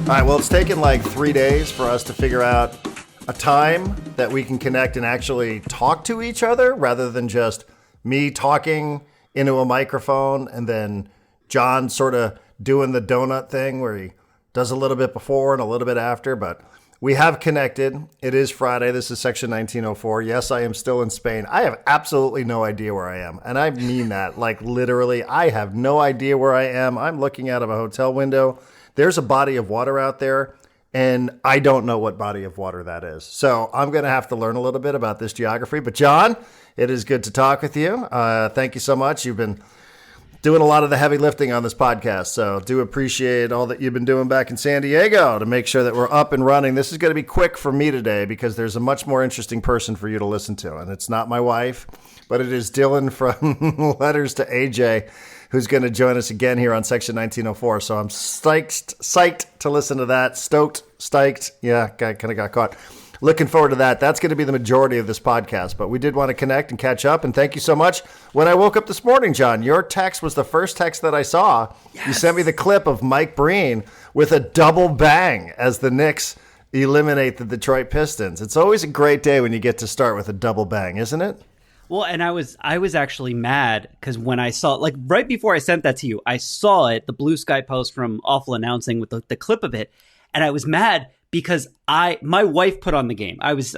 All right, well, it's taken like 3 days for us to figure out a time that we can connect and actually talk to each other rather than just me talking into a microphone and then John sort of doing the donut thing where he does a little bit before and a little bit after. But we have connected. It is Friday. This is section 1904. Yes, I am still in Spain. I have absolutely no idea where I am. And I mean that, like literally, I have no idea where I am. I'm looking out of a hotel window. There's a body of water out there, and I don't know what body of water that is. So I'm going to have to learn a little bit about this geography. But John, it is good to talk with you. Thank you so much. You've been doing a lot of the heavy lifting on this podcast. So do appreciate all that you've been doing back in San Diego to make sure that we're up and running. This is going to be quick for me today because there's a much more interesting person for you to listen to. And it's not my wife, but it is Dylan from Letters to AJ, who's going to join us again here on Section 1904. So I'm psyched to listen to that. Stoked. Yeah, kind of got caught. Looking forward to that. That's going to be the majority of this podcast. But we did want to connect and catch up. And thank you so much. When I woke up this morning, John, your text was the first text that I saw. Yes. You sent me the clip of Mike Breen with a double bang as the Knicks eliminate the Detroit Pistons. It's always a great day when you get to start with a double bang, isn't it? Well, and I was actually mad because when I saw, like right before I sent that to you, I saw it, the Blue Sky post from Awful Announcing with the clip of it, and I was mad because my wife put on the game. I was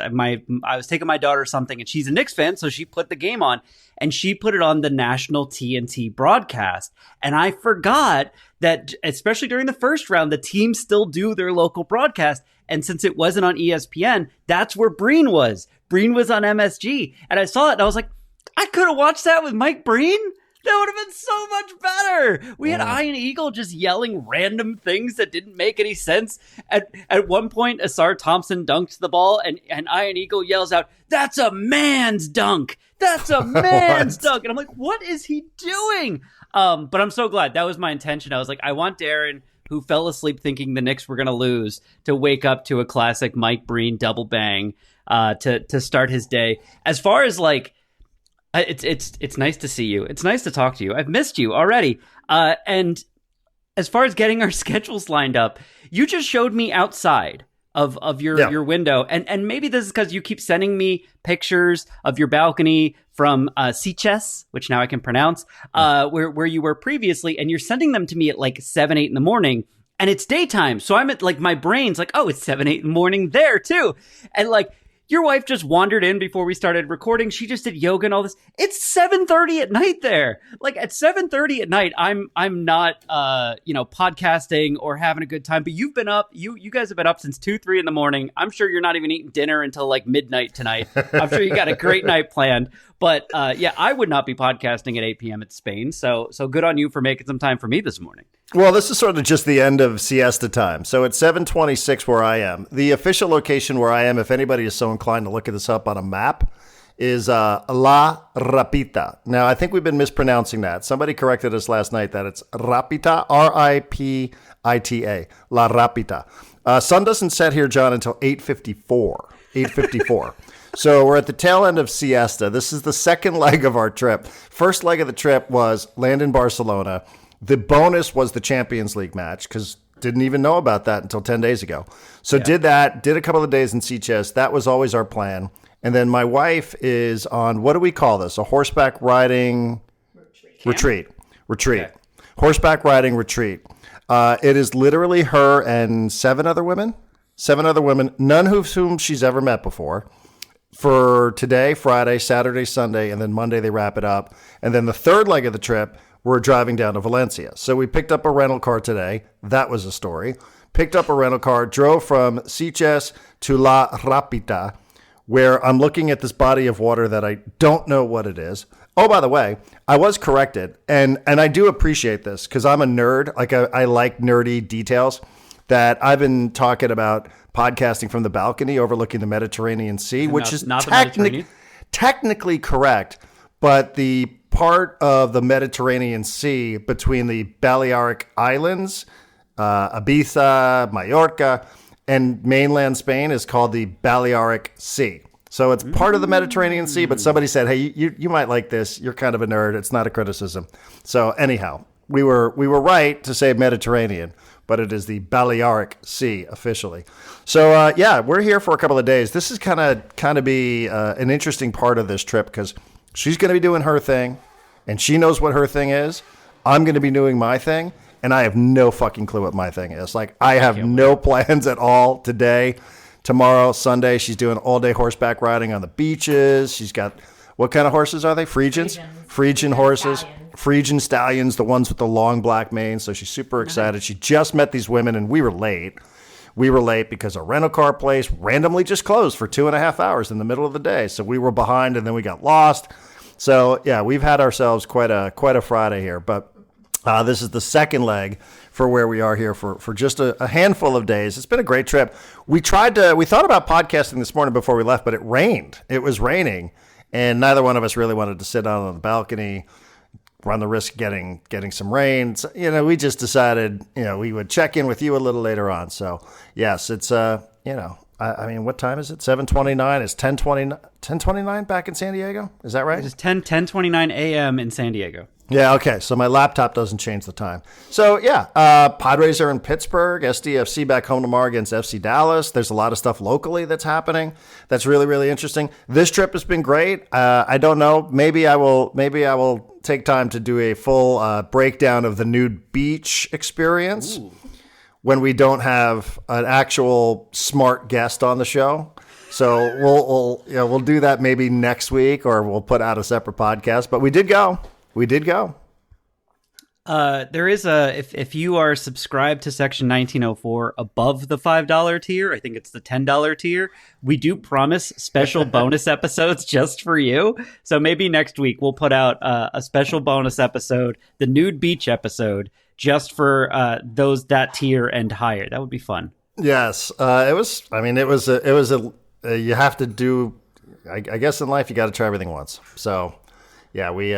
taking my daughter something, and she's a Knicks fan, so she put the game on, and she put it on the national TNT broadcast, and I forgot that, especially during the first round, the teams still do their local broadcast. And since it wasn't on ESPN, that's where Breen was. Breen was on MSG. And I saw it and I was like, I could have watched that with Mike Breen. That would have been so much better. We had Ian Eagle just yelling random things that didn't make any sense. At one point, Asar Thompson dunked the ball and Ian Eagle yells out, "That's a man's dunk. That's a man's dunk." And I'm like, what is he doing? But I'm so glad. That was my intention. I was like, I want Darren, who fell asleep thinking the Knicks were going to lose, to wake up to a classic Mike Breen double bang to start his day. As far as like, it's nice to see you. It's nice to talk to you. I've missed you already. And as far as getting our schedules lined up, you just showed me outside of your window. And maybe this is because you keep sending me pictures of your balcony from Sitges, which now I can pronounce, where you were previously, and you're sending them to me at like 7, 8 in the morning, and it's daytime. So I'm at like, my brain's like, oh, it's 7, 8 in the morning there too. And like, your wife just wandered in before we started recording. She just did yoga and all this. It's 7:30 at night there. Like at 7:30 at night, I'm not podcasting or having a good time. But you've been up. You guys have been up since 2, 3 in the morning. I'm sure you're not even eating dinner until like midnight tonight. I'm sure you got a great night planned. But I would not be podcasting at 8 p.m. at Spain. So good on you for making some time for me this morning. Well, this is sort of just the end of siesta time. So it's 7:26 where I am. The official location where I am, if anybody is so inclined to look at this up on a map, is La Rapita. Now, I think we've been mispronouncing that. Somebody corrected us last night that it's Rapita, Ripita, La Rapita. Sun doesn't set here, John, until 8:54. So we're at the tail end of siesta. This is the second leg of our trip. First leg of the trip was land in Barcelona. The bonus was the Champions League match because didn't even know about that until 10 days ago. So did a couple of days in Sitges. That was always our plan. And then my wife is on, what do we call this? A horseback riding retreat. Okay. Horseback riding retreat. It is literally her and seven other women, none of whom she's ever met before. For today, Friday, Saturday, Sunday, and then Monday they wrap it up. And then the third leg of the trip, we're driving down to Valencia. So we picked up a rental car today. That was a story. Picked up a rental car, drove from Sitges to La Rapita, where I'm looking at this body of water that I don't know what it is. Oh, by the way, I was corrected. And I do appreciate this because I'm a nerd. Like I like nerdy details. That I've been talking about podcasting from the balcony overlooking the Mediterranean Sea, which is not technically correct, but the part of the Mediterranean Sea between the Balearic Islands, Ibiza, Mallorca, and mainland Spain is called the Balearic Sea. So it's part of the Mediterranean Sea, but somebody said, hey, you might like this. You're kind of a nerd. It's not a criticism. So anyhow, we were right to say Mediterranean. but it is the Balearic Sea officially. So yeah, we're here for a couple of days. This is kind of be an interesting part of this trip because she's going to be doing her thing, and she knows what her thing is. I'm going to be doing my thing, and I have no fucking clue what my thing is. Like, I have no plans at all today. Tomorrow, Sunday, she's doing all-day horseback riding on the beaches. She's got, what kind of horses are they? Phrygians? Phrygian horses. Stallions. Phrygian stallions, the ones with the long black manes. So she's super excited. She just met these women, and we were late. We were late because a rental car place randomly just closed for 2.5 hours in the middle of the day. So we were behind, and then we got lost. So, yeah, we've had ourselves quite a Friday here. But this is the second leg for where we are here for just a handful of days. It's been a great trip. We thought about podcasting this morning before we left, but it rained. It was raining, and neither one of us really wanted to sit out on the balcony, run the risk of getting some rain. So, we just decided, we would check in with you a little later on. So, yes, it's, I mean, what time is it? 7:29. It's 10:29 back in San Diego. Is that right? It is 10:29 a.m. in San Diego. Yeah, okay. So my laptop doesn't change the time. So, yeah, Padres are in Pittsburgh. SDFC back home tomorrow against FC Dallas. There's a lot of stuff locally that's happening. That's really, really interesting. This trip has been great. I don't know. Maybe I will take time to do a full breakdown of the nude beach experience. Ooh. When we don't have an actual smart guest on the show. So we'll do that maybe next week, or we'll put out a separate podcast. But we did go. There is if you are subscribed to Section 1904 above the $5 tier, I think it's the $10 tier, we do promise special bonus episodes just for you. So maybe next week we'll put out a special bonus episode, the nude beach episode, just for that tier and higher. That would be fun. Yes, it was. I mean, it was you have to do. I guess in life you got to try everything once. So. Yeah, we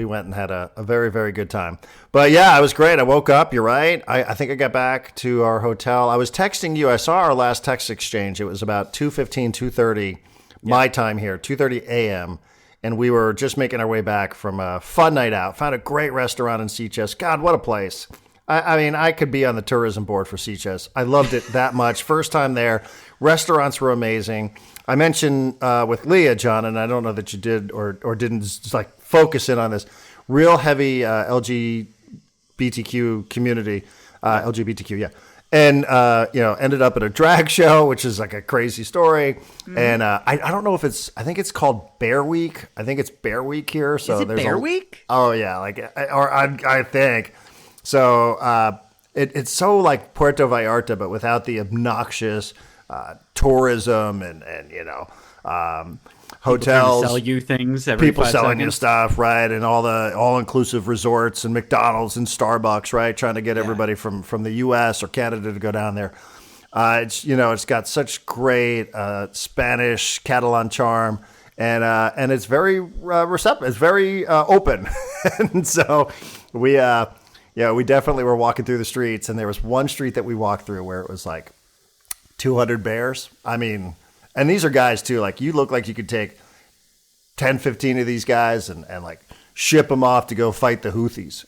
went and had a very, very good time. But yeah, it was great. I woke up. You're right. I think I got back to our hotel. I was texting you. I saw our last text exchange. It was about 2:15, 2:30 my time here, 2:30 a.m. And we were just making our way back from a fun night out. Found a great restaurant in Sitges. God, what a place. I mean, I could be on the tourism board for Sitges. I loved it that much. First time there. Restaurants were amazing. I mentioned with Leah, John, and I don't know that you did or didn't just like focus in on this real heavy LGBTQ community, LGBTQ, yeah. And, ended up at a drag show, which is like a crazy story. Mm-hmm. And I don't know if I think it's called Bear Week. I think it's Bear Week here. So is it Bear Week? Oh, yeah. I think. So it's so like Puerto Vallarta, but without the obnoxious tourism and hotels, people sell you things. People selling you stuff, right? And all the all-inclusive resorts and McDonald's and Starbucks, right? Trying to get everybody from the U.S. or Canada to go down there. It's got such great Spanish Catalan charm, and it's very receptive. It's very open, and so we definitely were walking through the streets, and there was one street that we walked through where it was like 200 bears. I mean, and these are guys too. Like, you look like you could take 10, 15 of these guys and like ship them off to go fight the Houthis.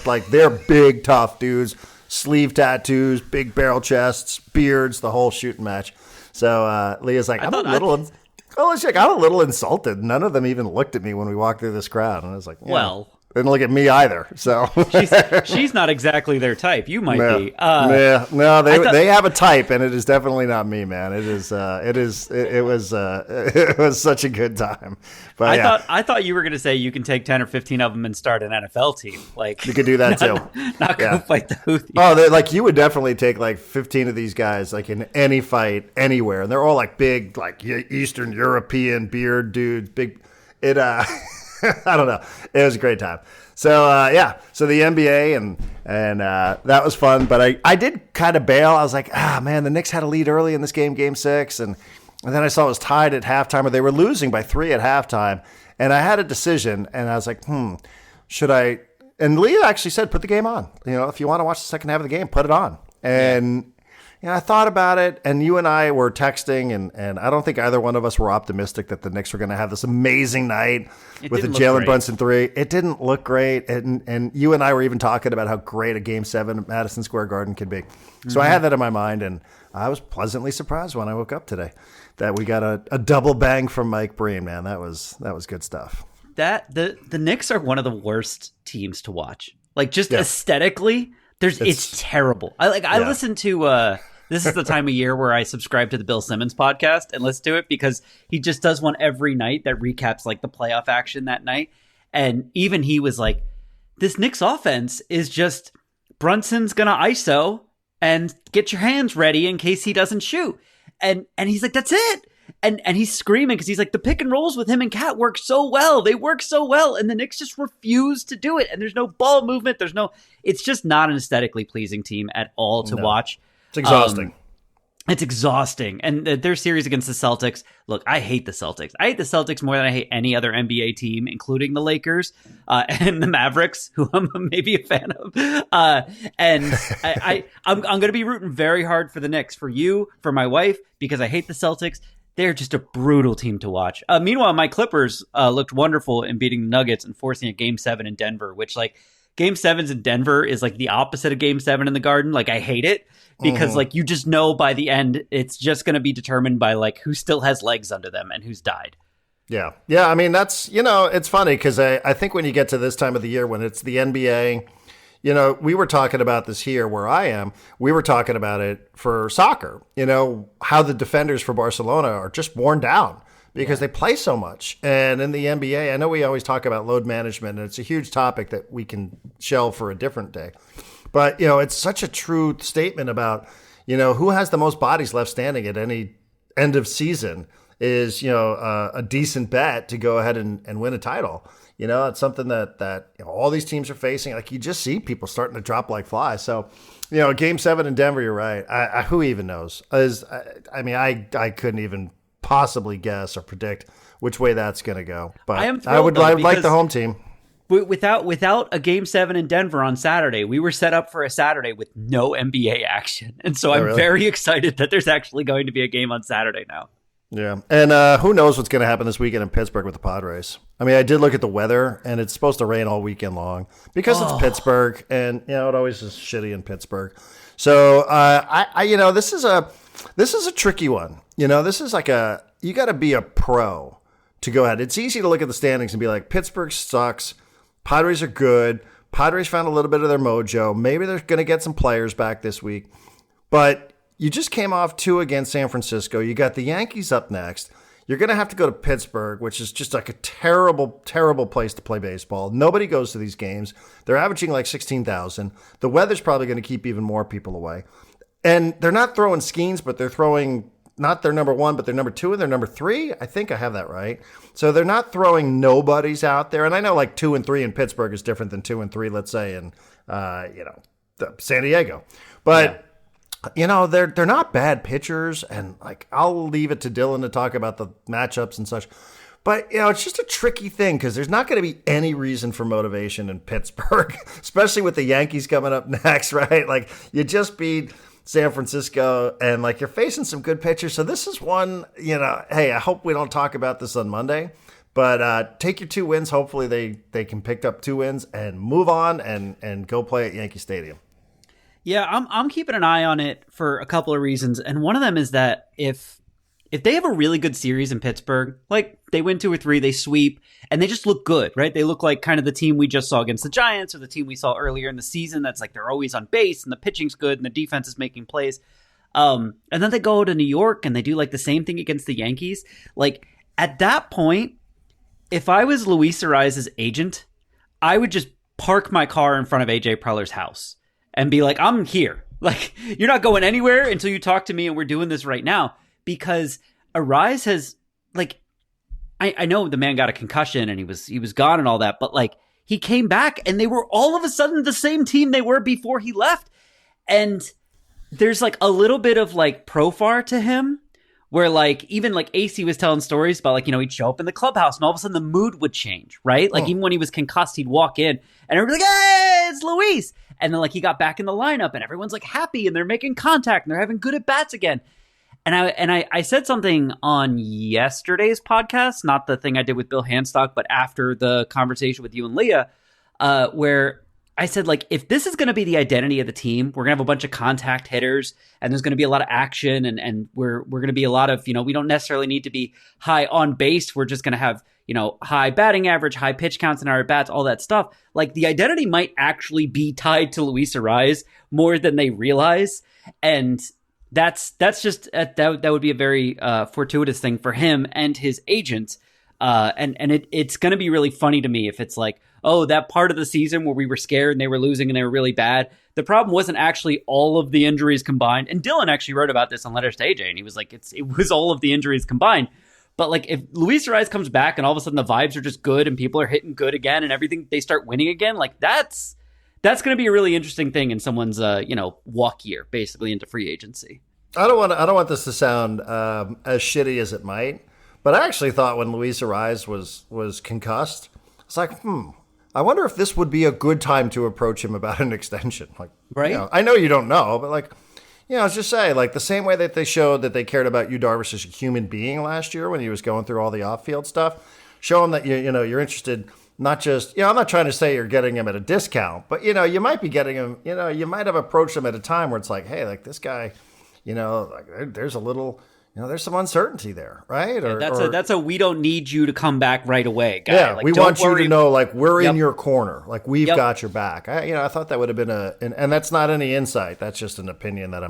Like they're big, tough dudes, sleeve tattoos, big barrel chests, beards, the whole shooting match. So Leah's like, I'm a little insulted. None of them even looked at me when we walked through this crowd. And I was like, well. Didn't look at me either. So she's not exactly their type. You might be. They have a type, and it is definitely not me, man. It was such a good time. But I thought you were going to say you can take 10 or 15 of them and start an NFL team. Like, you could do that too. Not go fight the Houthis. Oh, like you would definitely take like 15 of these guys, like in any fight anywhere, and they're all like big, like Eastern European beard dudes. Big. I don't know. It was a great time. So, so the NBA and that was fun. But I did kind of bail. I was like, man, the Knicks had a lead early in this game 6. And then I saw it was tied at halftime, or they were losing by 3 at halftime. And I had a decision, and I was like, should I? And Leah actually said, put the game on. If you want to watch the second half of the game, put it on. And, I thought about it, and you and I were texting, and I don't think either one of us were optimistic that the Knicks were going to have this amazing night with the Jalen Brunson three. It didn't look great, and you and I were even talking about how great a Game 7 at Madison Square Garden could be. So I had that in my mind, and I was pleasantly surprised when I woke up today that we got a double bang from Mike Breen, man. That was good stuff. The Knicks are one of the worst teams to watch. Like, just aesthetically, it's terrible. I listen to this is the time of year where I subscribe to the Bill Simmons podcast and listen to it because he just does one every night that recaps like the playoff action that night. And even he was like, this Knicks offense is just Brunson's gonna ISO and get your hands ready in case he doesn't shoot. And he's like, that's it. And he's screaming because he's like, the pick and rolls with him and Cat work so well. They work so well. And the Knicks just refuse to do it. And there's no ball movement. It's just not an aesthetically pleasing team at all to watch. It's exhausting. It's exhausting. And their series against the Celtics, look, I hate the Celtics. I hate the Celtics more than I hate any other NBA team, including the Lakers and the Mavericks, who I'm maybe a fan of. And I'm going to be rooting very hard for the Knicks, for you, for my wife, because I hate the Celtics. They're just a brutal team to watch. Meanwhile, my Clippers looked wonderful in beating the Nuggets and forcing a Game 7 in Denver, which, like, Game 7s in Denver is like the opposite of Game 7 in the Garden. Like, I hate it because like you just know by the end it's just going to be determined by like who still has legs under them and who's died. Yeah. I mean, that's, it's funny because I think when you get to this time of the year when it's the NBA, we were talking about this here where I am. We were talking about it for soccer, how the defenders for Barcelona are just worn down because they play so much. And in the NBA, I know we always talk about load management, and it's a huge topic that we can shelve for a different day. But, it's such a true statement about, who has the most bodies left standing at any end of season is, a decent bet to go ahead and win a title. It's something that all these teams are facing. Like, you just see people starting to drop like flies. So, Game 7 in Denver, you're right. Who even knows? I couldn't even possibly guess or predict which way that's going to go. But I would like the home team. Without a Game 7 in Denver on Saturday, we were set up for a Saturday with no NBA action. And so I'm very excited that there's actually going to be a game on Saturday now. Yeah. And who knows what's going to happen this weekend in Pittsburgh with the Padres. I mean, I did look at the weather, and it's supposed to rain all weekend long because it's Pittsburgh, and, it always is shitty in Pittsburgh. So, this is a tricky one. This is like you got to be a pro to go ahead. It's easy to look at the standings and be like, Pittsburgh sucks. Padres are good. Padres found a little bit of their mojo. Maybe they're going to get some players back this week. But you just came off 2 against San Francisco. You got the Yankees up next. You're going to have to go to Pittsburgh, which is just like a terrible, terrible place to play baseball. Nobody goes to these games. They're averaging like 16,000. The weather's probably going to keep even more people away. And they're not throwing Skeens, but they're throwing not their number 1, but their number 2 and their number 3. I think I have that right. So they're not throwing nobodies out there. And I know like 2 and 3 in Pittsburgh is different than 2 and 3, let's say, in, San Diego. But, they're not bad pitchers. And like, I'll leave it to Dylan to talk about the matchups and such. But, it's just a tricky thing because there's not going to be any reason for motivation in Pittsburgh, especially with the Yankees coming up next, right? Like, you just beat San Francisco, and like you're facing some good pitchers. So this is one, hey, I hope we don't talk about this on Monday, but take your 2 wins. Hopefully they can pick up 2 wins and move on and go play at Yankee Stadium. Yeah, I'm keeping an eye on it for a couple of reasons. And one of them is that if they have a really good series in Pittsburgh, like they win 2 or 3, they sweep, and they just look good, right? They look like kind of the team we just saw against the Giants or the team we saw earlier in the season. That's like they're always on base and the pitching's good and the defense is making plays. And then they go to New York and they do like the same thing against the Yankees. Like at that point, if I was Luis Ariza's agent, I would just park my car in front of AJ Preller's house and be like, I'm here. Like, you're not going anywhere until you talk to me, and we're doing this right now. Because Ariz has, like, I know the man got a concussion and he was gone and all that, but like he came back and they were all of a sudden the same team they were before he left. And there's like a little bit of like profar to him where like even like AC was telling stories about like, he'd show up in the clubhouse and all of a sudden the mood would change, right? Like even when he was concussed, he'd walk in and everybody's like, hey, it's Luis. And then like he got back in the lineup and everyone's like happy and they're making contact and they're having good at bats again. And I said something on yesterday's podcast, not the thing I did with Bill Hanstock, but after the conversation with you and Leah, where I said, like, if this is going to be the identity of the team, we're going to have a bunch of contact hitters and there's going to be a lot of action and we're going to be a lot of, we don't necessarily need to be high on base. We're just going to have, high batting average, high pitch counts in our at-bats, all that stuff. Like the identity might actually be tied to Luis Arraez more than they realize. And that's just that would be a very fortuitous thing for him and his agent. And it's going to be really funny to me if it's like, oh, that part of the season where we were scared and they were losing and they were really bad. The problem wasn't actually all of the injuries combined. And Dylan actually wrote about this on Letters to AJ, and he was like, it was all of the injuries combined. But like if Luis Arraez comes back and all of a sudden the vibes are just good and people are hitting good again and everything, they start winning again, like that's going to be a really interesting thing in someone's walk year basically into free agency. I don't want this to sound as shitty as it might, but I actually thought when Luis Arraez was concussed, it's like, I wonder if this would be a good time to approach him about an extension. Like, right? I know you don't know, but like, I was just saying, like the same way that they showed that they cared about Yu Darvish as a human being last year when he was going through all the off-field stuff, show him that you're interested. Not just, I'm not trying to say you're getting him at a discount, but you might be getting him. You might have approached him at a time where it's like, hey, like this guy, like there's a little. There's some uncertainty there, right? Yeah, that's a we don't need you to come back right away, guy. Yeah, like, we want you to know, like, we're in your corner. Like, we've got your back. I thought that would have been and that's not any insight. That's just an opinion that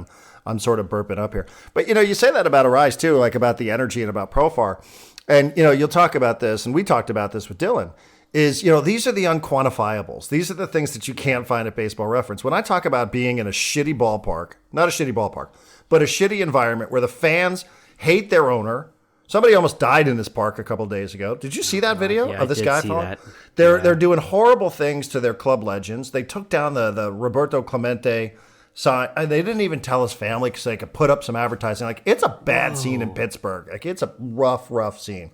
I'm sort of burping up here. But, you say that about Arraez, too, like about the energy and about Profar. And, you'll talk about this, and we talked about this with Dylan, is, these are the unquantifiables. These are the things that you can't find at Baseball Reference. When I talk about being in a shitty ballpark, not a shitty ballpark, but a shitty environment where the fans hate their owner. Somebody almost died in this park a couple of days ago. Did you see that video of this guy falling? They're doing horrible things to their club legends. They took down the Roberto Clemente sign. They didn't even tell his family because they could put up some advertising. Like, it's a bad scene in Pittsburgh. Like, it's a rough scene.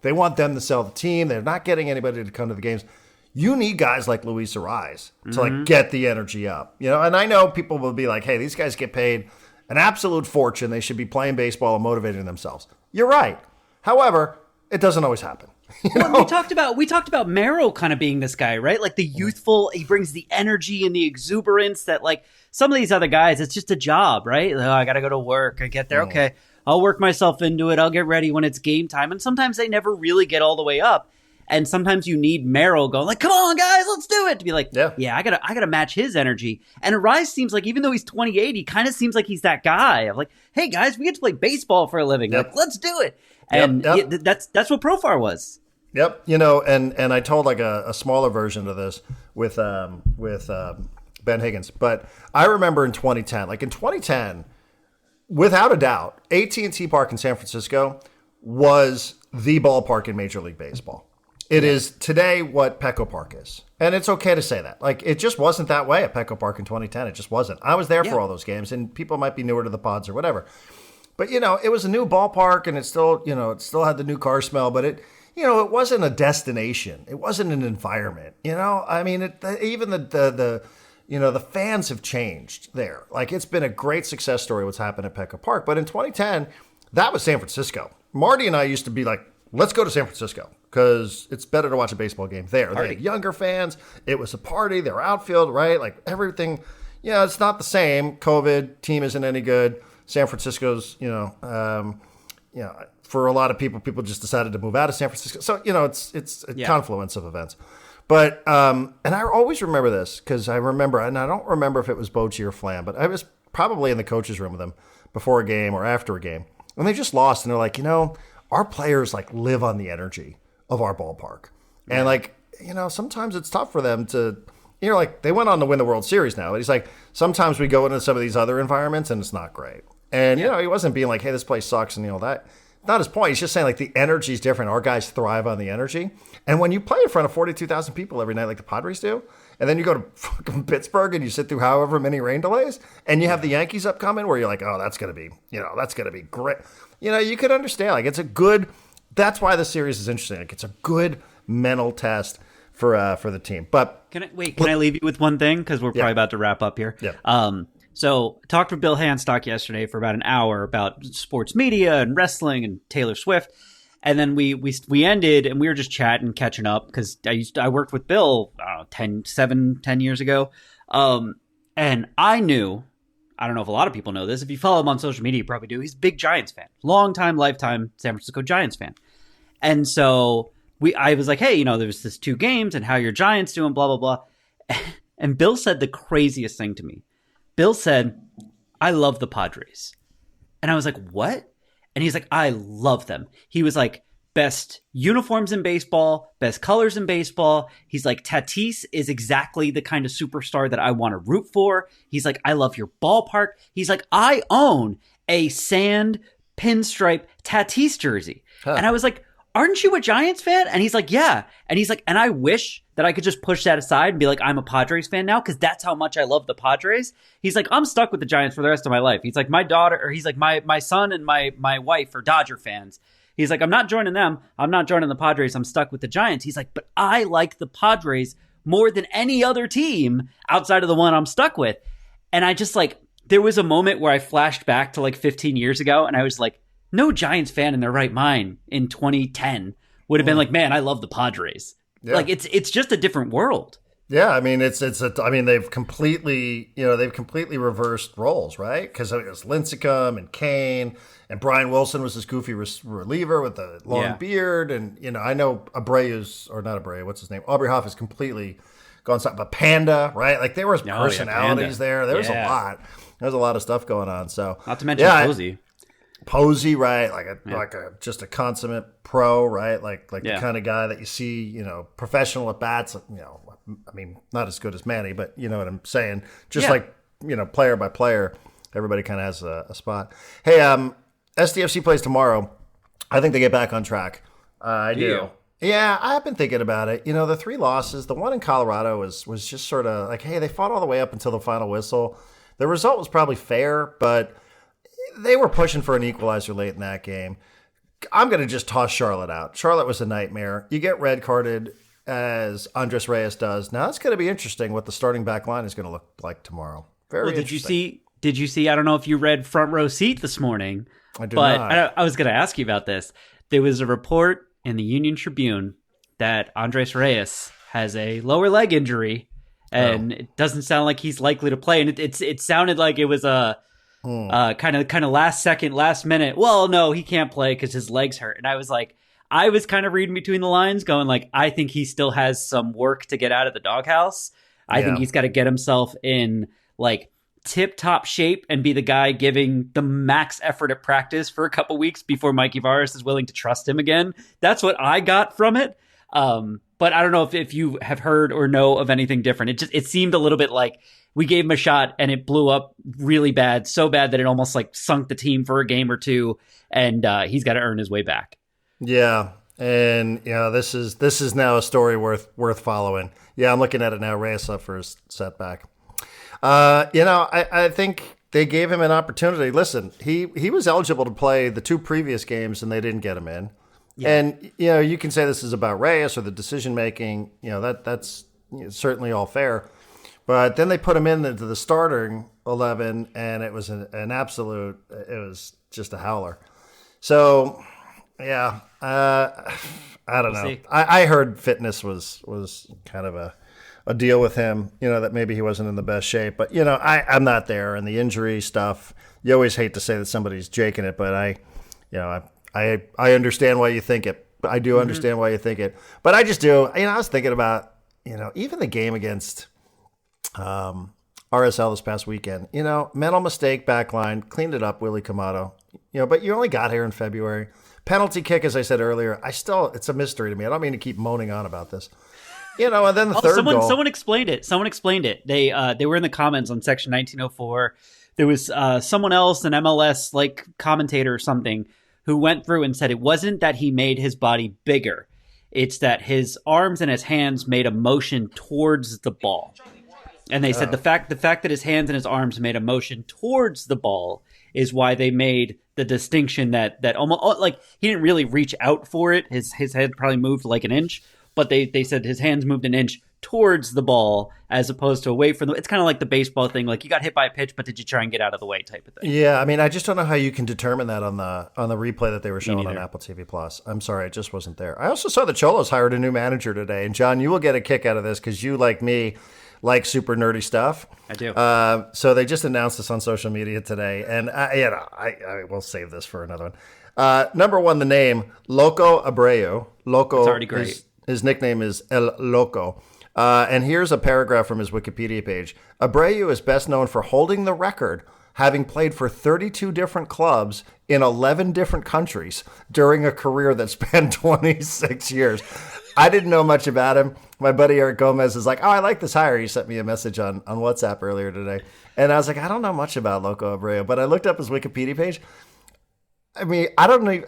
They want them to sell the team. They're not getting anybody to come to the games. You need guys like Luis Arraez to like get the energy up. And I know people will be like, hey, these guys get paid an absolute fortune. They should be playing baseball and motivating themselves. You're right. However, it doesn't always happen. Well, we talked about Merrill kind of being this guy, right? Like the youthful, he brings the energy and the exuberance that like some of these other guys, it's just a job, right? Oh, I got to go to work. I get there. Okay. I'll work myself into it. I'll get ready when it's game time. And sometimes they never really get all the way up. And sometimes you need Merrill going like, come on, guys, let's do it. To be like, yeah, I gotta match his energy. And Arraez seems like, even though he's 28, he kind of seems like he's that guy of like, hey, guys, we get to play baseball for a living. Like, let's do it. And that's what Profar was. Yep. And I told like a smaller version of this with Ben Higgins. But I remember in 2010, without a doubt, AT&T Park in San Francisco was the ballpark in Major League Baseball. It is today what Petco Park is. And it's okay to say that. Like, it just wasn't that way at Petco Park in 2010. It just wasn't. I was there for all those games, and people might be newer to the pods or whatever. But, it was a new ballpark, and it still had the new car smell, but it wasn't a destination. It wasn't an environment, I mean, even the fans have changed there. Like, it's been a great success story what's happened at Petco Park. But in 2010, that was San Francisco. Marty and I used to be like, let's go to San Francisco because it's better to watch a baseball game there. They had younger fans. It was a party. They were outfield, right? Like everything. It's not the same. COVID, team isn't any good. San Francisco's, for a lot of people just decided to move out of San Francisco. So, it's a confluence of events. But, and I always remember this because I remember, and I don't remember if it was Bochy or Flam, but I was probably in the coach's room with them before a game or after a game. And they just lost. And they're like, our players like live on the energy of our ballpark. And like, sometimes it's tough for them to, like they went on to win the World Series now. But he's like, sometimes we go into some of these other environments and it's not great. And, he wasn't being like, hey, this place sucks. And that, not his point. He's just saying like the energy is different. Our guys thrive on the energy. And when you play in front of 42,000 people every night, like the Padres do, and then you go to fucking Pittsburgh and you sit through however many rain delays and you have the Yankees upcoming where you're like, oh, that's going to be great. You could understand like it's a good, that's why the series is interesting. Like it's a good mental test for the team. But Can I leave you with one thing? Because we're probably about to wrap up here. Yeah. So talked with Bill Hanstock yesterday for about an hour about sports media and wrestling and Taylor Swift. And then we ended and we were just chatting, catching up because I worked with Bill 10 years ago. And I knew, I don't know if a lot of people know this. If you follow him on social media, you probably do. He's a big Giants fan, lifetime San Francisco Giants fan. And so I was like, hey, there's this 2 games and how your Giants doing, blah, blah, blah. And Bill said the craziest thing to me. Bill said, I love the Padres. And I was like, what? And he's like, I love them. He was like, best uniforms in baseball, best colors in baseball. He's like, Tatis is exactly the kind of superstar that I want to root for. He's like, I love your ballpark. He's like, I own a sand pinstripe Tatis jersey. And I was like, aren't you a Giants fan? And he's like, yeah. And he's like, and I wish that I could just push that aside and be like, I'm a Padres fan now because that's how much I love the Padres. He's like, I'm stuck with the Giants for the rest of my life. He's like, my son and my wife are Dodger fans. He's like, I'm not joining them. I'm not joining the Padres. I'm stuck with the Giants. He's like, but I like the Padres more than any other team outside of the one I'm stuck with. And I just there was a moment where I flashed back to 15 years ago and I was like, no Giants fan in their right mind in 2010 would have been like, man, I love the Padres. Yeah. It's just a different world. Yeah, I mean they've completely reversed roles, right? Because it was Lincecum and Kane, and Brian Wilson was this goofy reliever with the long beard, and I know what's his name? Aubrey Hoff is completely gone side, but Panda, right? There was personalities there. There was a lot. There was a lot of stuff going on. So not to mention Posey, right? Just a consummate pro, right? The kind of guy that you see, professional at bats. I mean, not as good as Manny, but you know what I'm saying. Just player by player, everybody kind of has a spot. Hey, SDFC plays tomorrow. I think they get back on track. I do. Yeah, I've been thinking about it. The 3 losses, the one in Colorado was just sort of hey, they fought all the way up until the final whistle. The result was probably fair, but they were pushing for an equalizer late in that game. I'm going to just toss Charlotte out. Charlotte was a nightmare. You get red carded as Andres Reyes does. Now it's going to be interesting what the starting back line is going to look like tomorrow. Very interesting. Did you see, I don't know if you read Front Row Seat this morning, I did not. I was going to ask you about this. There was a report in the Union Tribune that Andres Reyes has a lower leg injury and it doesn't sound like he's likely to play. And it sounded like it was a kind of last minute. Well, no, he can't play because his legs hurt. And I was kind of reading between the lines going I think he still has some work to get out of the doghouse. I think he's got to get himself in tip top shape and be the guy giving the max effort at practice for a couple weeks before Mikey Varas is willing to trust him again. That's what I got from it. But I don't know if you have heard or know of anything different. It seemed a little bit like we gave him a shot and it blew up really bad, so bad that it almost sunk the team for a game or two, and he's got to earn his way back. Yeah, and this is now a story worth following. Yeah, I'm looking at it now. Reyes up for his setback. I think they gave him an opportunity. Listen, he was eligible to play the 2 previous games and they didn't get him in. Yeah. And you can say this is about Reyes or the decision making. That's certainly all fair. But then they put him into the starting 11, and it was an absolute. It was just a howler. So, yeah, I don't know. I heard fitness was kind of a deal with him. That maybe he wasn't in the best shape. But I'm not there, and the injury stuff. You always hate to say that somebody's jaking it, but I understand why you think it. I do understand why you think it. But I just do. I was thinking about even the game against RSL this past weekend. Mental mistake backline, cleaned it up, Willie Camato. But you only got here in February. Penalty kick, as I said earlier, it's a mystery to me. I don't mean to keep moaning on about this. And then the third goal. Someone explained it. They were in the comments on Section 1904. There was someone else, an MLS commentator or something, who went through and said it wasn't that he made his body bigger. It's that his arms and his hands made a motion towards the ball. And they said the fact that his hands and his arms made a motion towards the ball is why they made the distinction that almost he didn't really reach out for it. His head probably moved an inch, but they said his hands moved an inch towards the ball as opposed to away from the. It's kind of like the baseball thing, like you got hit by a pitch, but did you try and get out of the way type of thing. Yeah, I mean, I just don't know how you can determine that on the replay that they were showing on Apple TV Plus. I'm sorry, it just wasn't there. I also saw the Cholos hired a new manager today, and John, you will get a kick out of this because you, like me, like super nerdy stuff. I do. So they just announced this on social media today, and I will save this for another one. Number one, the name Loco Abreu. Loco. It's already great. His nickname is El Loco. And here's a paragraph from his Wikipedia page. Abreu is best known for holding the record, having played for 32 different clubs in 11 different countries during a career that spanned 26 years. I didn't know much about him. My buddy Eric Gomez is like, oh, I like this hire. He sent me a message on WhatsApp earlier today. And I was like, I don't know much about Loco Abreu, but I looked up his Wikipedia page. I mean, I don't know.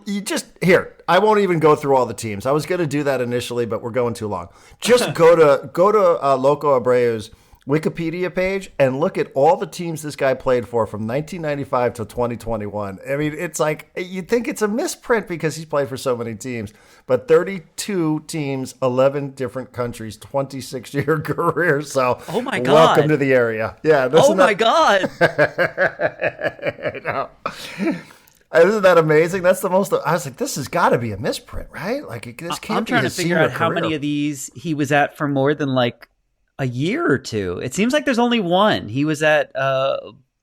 You just here. I won't even go through all the teams. I was going to do that initially, but we're going too long. Just go to Loco Abreu's Wikipedia page and look at all the teams this guy played for from 1995 to 2021. I mean, it's like you'd think it's a misprint because he's played for so many teams, but 32 teams, 11 different countries, 26-year career. So, oh my God, welcome to the area. Yeah. Oh my God. I know. Isn't that amazing? That's the most. I was like, this has got to be a misprint, right? Like, this can't be. I'm trying to figure out how many of these he was at for more than like a year or two. It seems like there's only one. He was at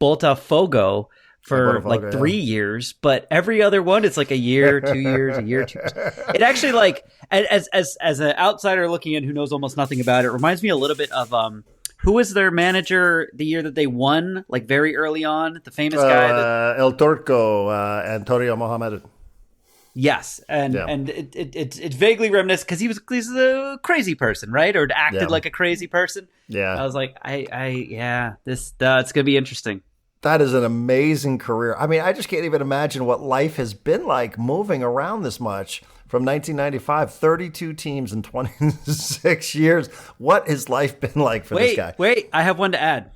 Botafogo for like 3 years, but every other one, it's like a year, 2 years, a year, 2 years. It actually, like, as an outsider looking in who knows almost nothing about it, reminds me a little bit of who was their manager the year that they won, like very early on? The famous guy. El Turco, Antonio Mohamed. Yes, and it's vaguely reminiscent because he's a crazy person, right? Or acted like a crazy person. Yeah. I was like, it's gonna be interesting. That is an amazing career. I mean, I just can't even imagine what life has been like moving around this much. From 1995, 32 teams in 26 years. What has life been like for this guy? Wait, I have one to add.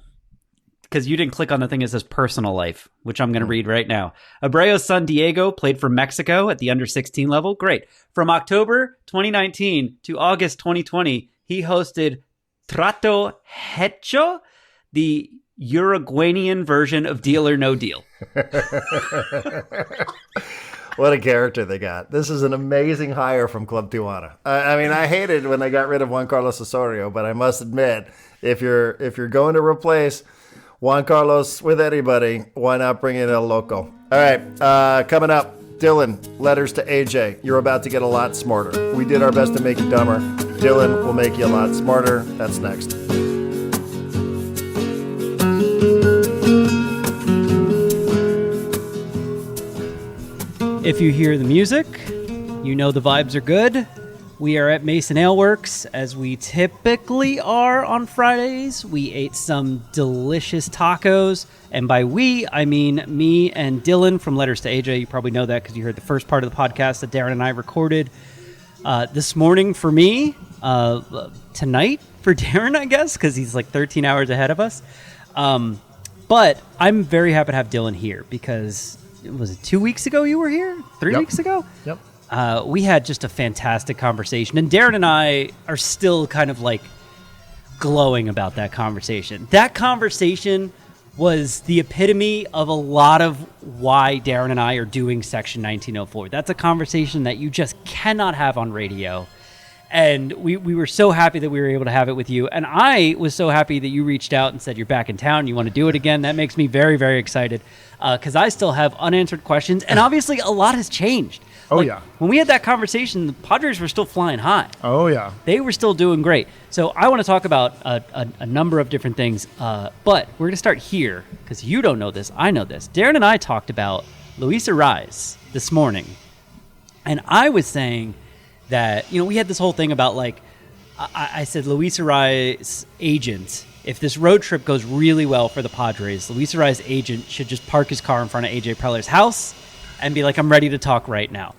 Because you didn't click on the thing that says personal life, which I'm going to read right now. Abreu's son, Diego, played for Mexico at the under-16 level. Great. From October 2019 to August 2020, he hosted Trato Hecho, the Uruguayan version of Deal or No Deal. What a character they got. This is an amazing hire from Club Tijuana. I mean, I hated when they got rid of Juan Carlos Osorio, but I must admit, if you're going to replace Juan Carlos with anybody, why not bring in El Loco? All right, coming up, Dylan, letters to AJ. You're about to get a lot smarter. We did our best to make you dumber. Dylan will make you a lot smarter. That's next. If you hear the music, you know the vibes are good. We are at Mason Ale Works, as we typically are on Fridays. We ate some delicious tacos, and by we, I mean me and Dylan from Letters to AJ. You probably know that because you heard the first part of the podcast that Darren and I recorded this morning for me, tonight for Darren, I guess, because he's like 13 hours ahead of us. But I'm very happy to have Dylan here because... Was it 2 weeks ago you were here? 3 weeks ago? Yep. We had just a fantastic conversation. And Darren and I are still kind of like glowing about that conversation. That conversation was the epitome of a lot of why Darren and I are doing Section 1904. That's a conversation that you just cannot have on radio. And we were so happy that we were able to have it with you. And I was so happy that you reached out and said you're back in town. You want to do it again. That makes me very, very excited because I still have unanswered questions. And obviously, a lot has changed. When we had that conversation, the Padres were still flying high. Oh, yeah. They were still doing great. So I want to talk about a number of different things. But we're going to start here because you don't know this. I know this. Darren and I talked about Luis Arraez this morning. And I was saying... that, we had this whole thing about, like, I said Luis Arraez's agent, if this road trip goes really well for the Padres, Luis Arraez's agent should just park his car in front of AJ Preller's house and be like, I'm ready to talk right now.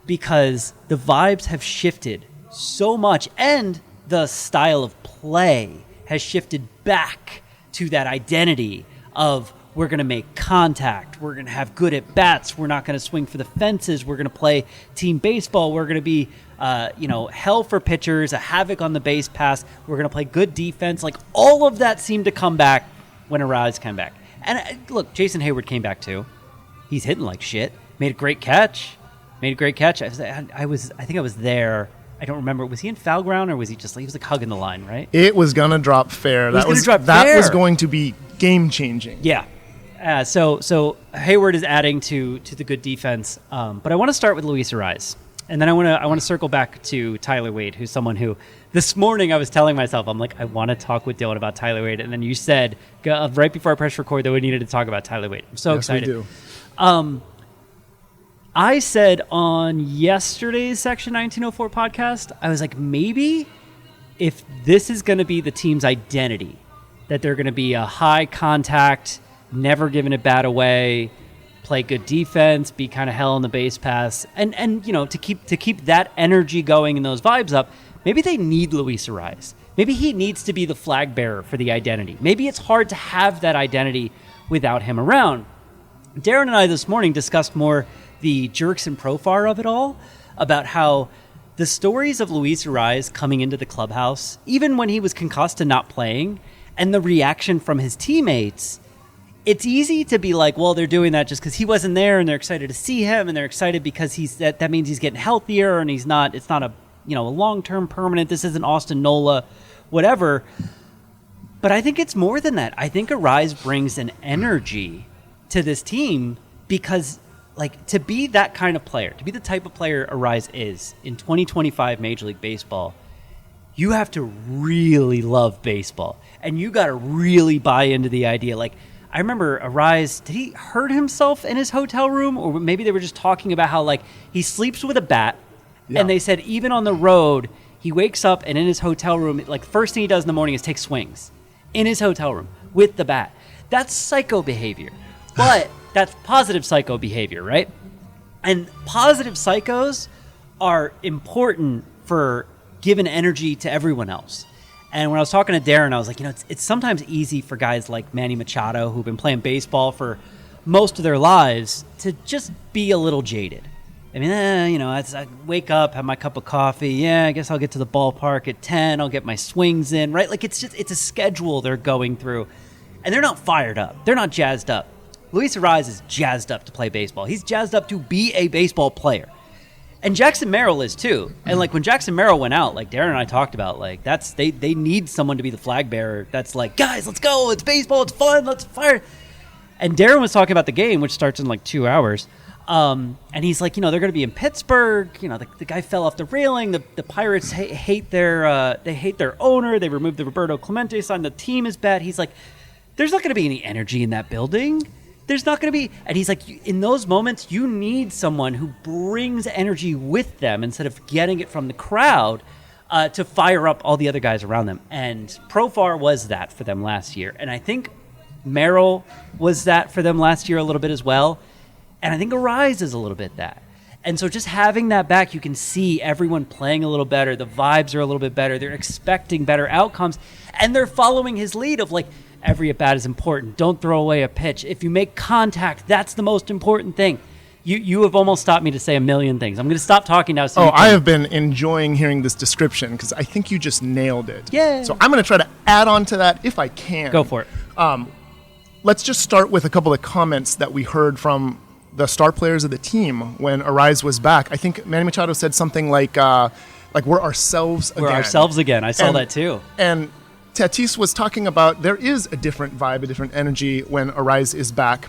Because the vibes have shifted so much and the style of play has shifted back to that identity of we're going to make contact. We're going to have good at bats. We're not going to swing for the fences. We're going to play team baseball. We're going to be, hell for pitchers, a havoc on the base pass. We're going to play good defense. Like, all of that seemed to come back when Arise came back. And look, Jason Hayward came back too. He's hitting like shit. Made a great catch. I think I was there. I don't remember. Was he in foul ground or was he was like hugging the line, right? It was going to drop fair. That was going to be game changing. Yeah. So Hayward is adding to the good defense. But I want to start with Luis Arise. And then I want to circle back to Tyler Wade, who's someone who this morning I was telling myself, I'm like, I want to talk with Dylan about Tyler Wade. And then you said right before I pressed record that we needed to talk about Tyler Wade. I'm so excited. We do. I said on yesterday's Section 1904 podcast, I was like, maybe if this is going to be the team's identity, that they're going to be a high contact, never giving a bat away, play good defense, be kind of hell on the base pass, and to keep that energy going and those vibes up, maybe they need Luis Arise. Maybe he needs to be the flag bearer for the identity. Maybe it's hard to have that identity without him around. Darren and I this morning discussed more the jerks and profar of it all, about how the stories of Luis Arise coming into the clubhouse, even when he was concussed and not playing, and the reaction from his teammates, it's easy to be like, well, they're doing that just because he wasn't there and they're excited to see him and they're excited because that means he's getting healthier and it's not a long-term permanent, this isn't Austin Nola, whatever. But I think it's more than that. I think Arise brings an energy to this team because to be that kind of player, to be the type of player Arise is in 2025 Major League Baseball, you have to really love baseball. And you got to really buy into the idea. I remember Arise, did he hurt himself in his hotel room? Or maybe they were just talking about how, he sleeps with a bat. Yeah. And they said even on the road, he wakes up and in his hotel room, first thing he does in the morning is take swings in his hotel room with the bat. That's psycho behavior. But that's positive psycho behavior, right? And positive psychos are important for giving energy to everyone else. And when I was talking to Darren, I was like, it's sometimes easy for guys like Manny Machado, who've been playing baseball for most of their lives, to just be a little jaded. I mean, I wake up, have my cup of coffee. Yeah, I guess I'll get to the ballpark at 10. I'll get my swings in, right? It's a schedule they're going through. And they're not fired up. They're not jazzed up. Luis Arise is jazzed up to play baseball. He's jazzed up to be a baseball player. And Jackson Merrill is too. And when Jackson Merrill went out, Darren and I talked about, they need someone to be the flag bearer. That's guys, let's go. It's baseball. It's fun. Let's fire. And Darren was talking about the game, which starts in 2 hours. And he's like, they're going to be in Pittsburgh. The guy fell off the railing. The Pirates hate their owner. They removed the Roberto Clemente sign. The team is bad. He's like, there's not going to be any energy in that building. There's not going to be, and he's like, in those moments, you need someone who brings energy with them instead of getting it from the crowd to fire up all the other guys around them. And Profar was that for them last year. And I think Merrill was that for them last year a little bit as well. And I think Arise is a little bit that. And so just having that back, you can see everyone playing a little better. The vibes are a little bit better. They're expecting better outcomes. And they're following his lead of every at-bat is important. Don't throw away a pitch. If you make contact, that's the most important thing. You have almost stopped me to say a million things. I'm going to stop talking now. So I have been enjoying hearing this description because I think you just nailed it. Yeah. So I'm going to try to add on to that if I can. Go for it. Let's just start with a couple of comments that we heard from the star players of the team when Arise was back. I think Manny Machado said something like we're ourselves again. We're ourselves again. I saw that too. And Tatis was talking about there is a different vibe, a different energy when Arise is back.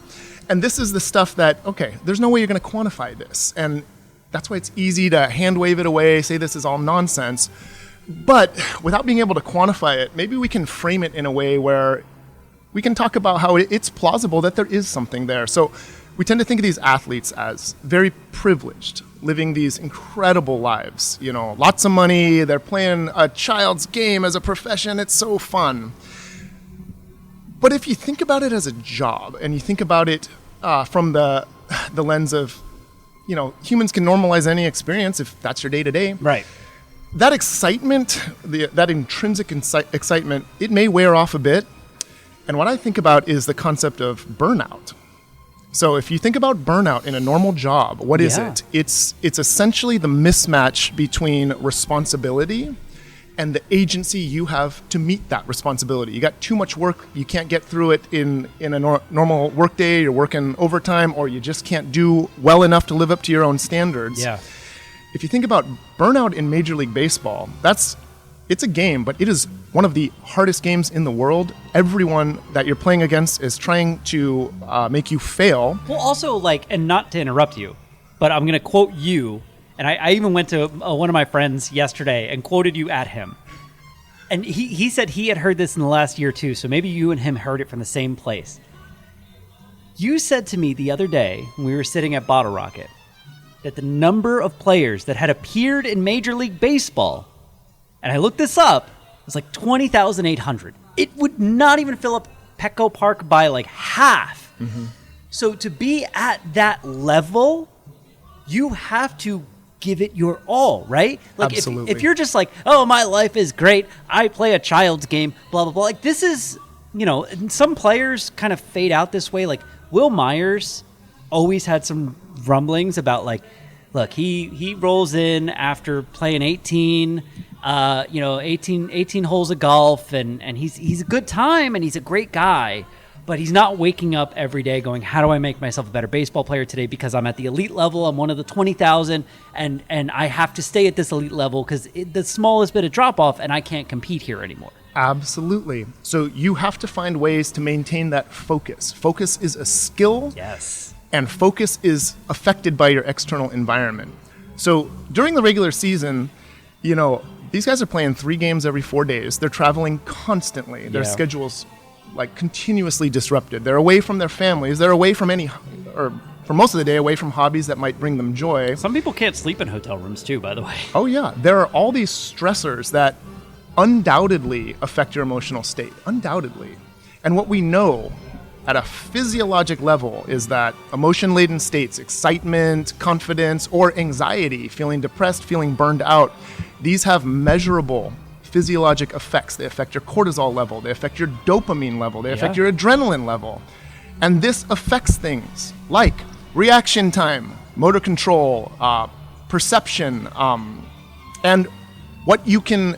And this is the stuff that, there's no way you're going to quantify this. And that's why it's easy to hand wave it away, say this is all nonsense. But without being able to quantify it, maybe we can frame it in a way where we can talk about how it's plausible that there is something there. So we tend to think of these athletes as very privileged, living these incredible lives. Lots of money, they're playing a child's game as a profession, it's so fun. But if you think about it as a job, and you think about it from the lens of, humans can normalize any experience if that's your day-to-day. Right. That excitement, that intrinsic excitement, it may wear off a bit. And what I think about is the concept of burnout. So if you think about burnout in a normal job, what is it? It's essentially the mismatch between responsibility and the agency you have to meet that responsibility. You got too much work, you can't get through it in a normal work day, you're working overtime, or you just can't do well enough to live up to your own standards. Yeah. If you think about burnout in Major League Baseball, it's a game, but it is one of the hardest games in the world. Everyone that you're playing against is trying to make you fail. Well, also, and not to interrupt you, but I'm going to quote you. And I even went to one of my friends yesterday and quoted you at him. And he said he had heard this in the last year too, so maybe you and him heard it from the same place. You said to me the other day when we were sitting at Bottle Rocket that the number of players that had appeared in Major League Baseball, and I looked this up, it was 20,800. It would not even fill up Petco Park by half. Mm-hmm. So to be at that level, you have to give it your all, right? Absolutely. If you're just oh, my life is great, I play a child's game, blah, blah, blah. This is, some players kind of fade out this way. Will Myers always had some rumblings about look, he rolls in after playing 18 holes of golf, and he's a good time and he's a great guy. But he's not waking up every day going, how do I make myself a better baseball player today because I'm at the elite level, I'm one of the 20,000, and I have to stay at this elite level because the smallest bit of drop-off, and I can't compete here anymore. Absolutely. So you have to find ways to maintain that focus. Focus is a skill. Yes. And focus is affected by your external environment. So during the regular season, these guys are playing 3 games every 4 days. They're traveling constantly. Their schedules continuously disrupted. They're away from their families. They're away from for most of the day, away from hobbies that might bring them joy. Some people can't sleep in hotel rooms too, by the way. Oh yeah. There are all these stressors that undoubtedly affect your emotional state. Undoubtedly. And what we know at a physiologic level is that emotion-laden states, excitement, confidence, or anxiety, feeling depressed, feeling burned out, these have measurable physiologic effects. They affect your cortisol level, they affect your dopamine level, they affect your adrenaline level. And this affects things like reaction time, motor control, perception, and what you can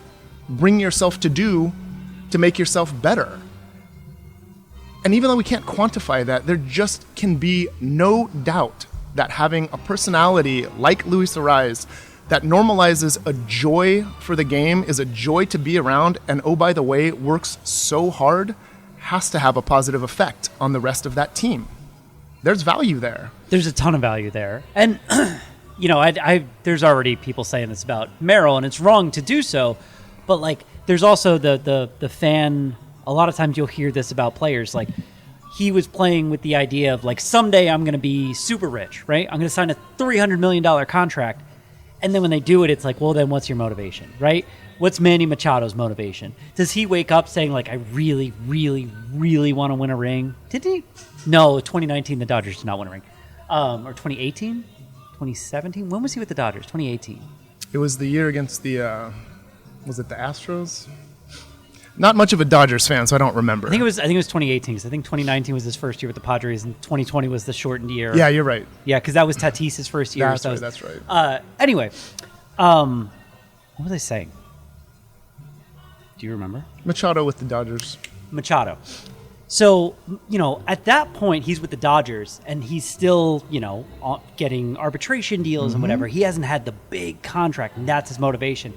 bring yourself to do to make yourself better. And even though we can't quantify that, there just can be no doubt that having a personality like Luis Arraez that normalizes a joy for the game, is a joy to be around, and oh, by the way, works so hard, has to have a positive effect on the rest of that team. There's value there. There's a ton of value there. And, there's already people saying this about Merrill, and it's wrong to do so, but, there's also the fan. A lot of times you'll hear this about players, he was playing with the idea of, someday I'm going to be super rich, right? I'm going to sign a $300 million contract. And then when they do it, it's well, then what's your motivation, right? What's Manny Machado's motivation? Does he wake up saying, I really, really, really want to win a ring? Did he? No, 2019, the Dodgers did not win a ring. Or 2018? 2017? When was he with the Dodgers? 2018. It was the year against was it the Astros? Not much of a Dodgers fan, so I don't remember. I think it was 2018, because I think 2019 was his first year with the Padres, and 2020 was the shortened year. Yeah, you're right. Yeah, because that was Tatis's first year. That's right. Anyway, what was I saying? Do you remember? Machado with the Dodgers. Machado. So, at that point, he's with the Dodgers, and he's still, getting arbitration deals and whatever. He hasn't had the big contract, and that's his motivation.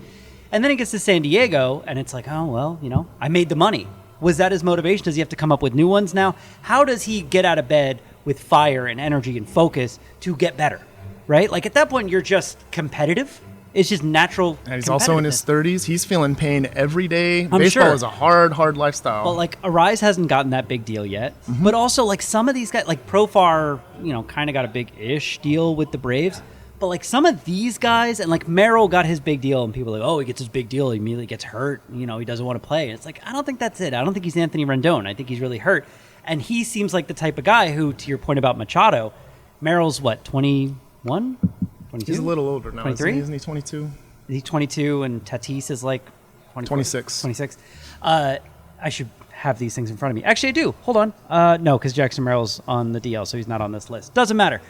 And then he gets to San Diego, and it's oh, well, I made the money. Was that his motivation? Does he have to come up with new ones now? How does he get out of bed with fire and energy and focus to get better, right? At that point, you're just competitive. It's just natural. And he's also in his 30s. He's feeling pain every day. I'm Baseball sure. is a hard lifestyle. But Arraez hasn't gotten that big deal yet. But also some of these guys, Profar, kind of got a big-ish deal with the Braves. But some of these guys, and Merrill got his big deal, and people are oh, he gets his big deal, he immediately gets hurt, he doesn't want to play. And it's I don't think that's it. I don't think he's Anthony Rendon. I think he's really hurt. And he seems like the type of guy who, to your point about Machado, Merrill's what, 21? 22? He's a little older now. 23? Isn't he 22? Is he 22, and Tatis is 26. 26. I should have these things in front of me. Actually, I do. Hold on. No, because Jackson Merrill's on the DL, so he's not on this list. Doesn't matter.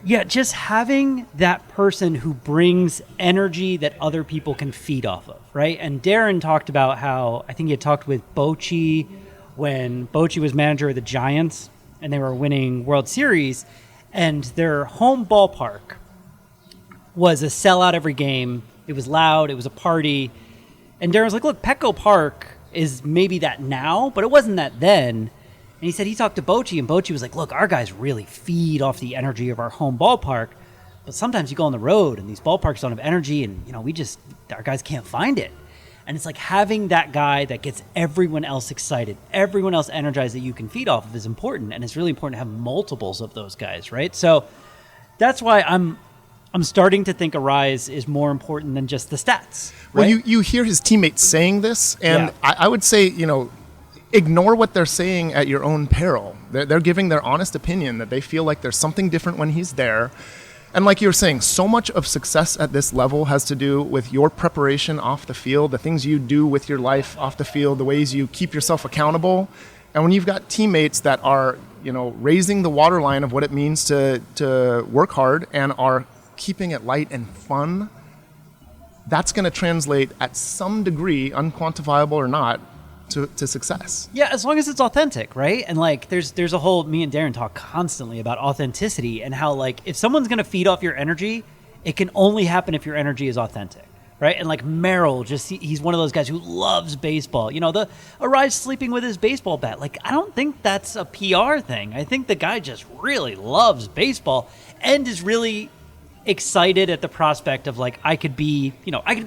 Yeah, just having that person who brings energy that other people can feed off of, right? And Darren talked about how, I think he had talked with Bochy when Bochy was manager of the Giants and they were winning World Series, and their home ballpark was a sellout every game. It was loud. It was a party. And Darren was like, look, Petco Park is maybe that now, but it wasn't that then. And he said he talked to Bochy, and Bochy was like, look, our guys really feed off the energy of our home ballpark, but sometimes you go on the road and these ballparks don't have energy, and our guys can't find it. And it's like having that guy that gets everyone else excited, everyone else energized that you can feed off of is important, and it's really important to have multiples of those guys, right? So that's why I'm starting to think Arise is more important than just the stats. Right? Well, you hear his teammates saying this, and I would say, ignore what they're saying at your own peril. They're giving their honest opinion that they feel like there's something different when he's there. And like you were saying, so much of success at this level has to do with your preparation off the field, the things you do with your life off the field, the ways you keep yourself accountable. And when you've got teammates that are, raising the waterline of what it means to work hard and are keeping it light and fun, that's going to translate at some degree, unquantifiable or not, to success. Yeah, as long as it's authentic, right? And there's a whole, me and Darren talk constantly about authenticity and how if someone's going to feed off your energy, it can only happen if your energy is authentic, right? And Merrill, he's one of those guys who loves baseball. The Arise sleeping with his baseball bat. I don't think that's a PR thing. I think the guy just really loves baseball and is really excited at the prospect of I could be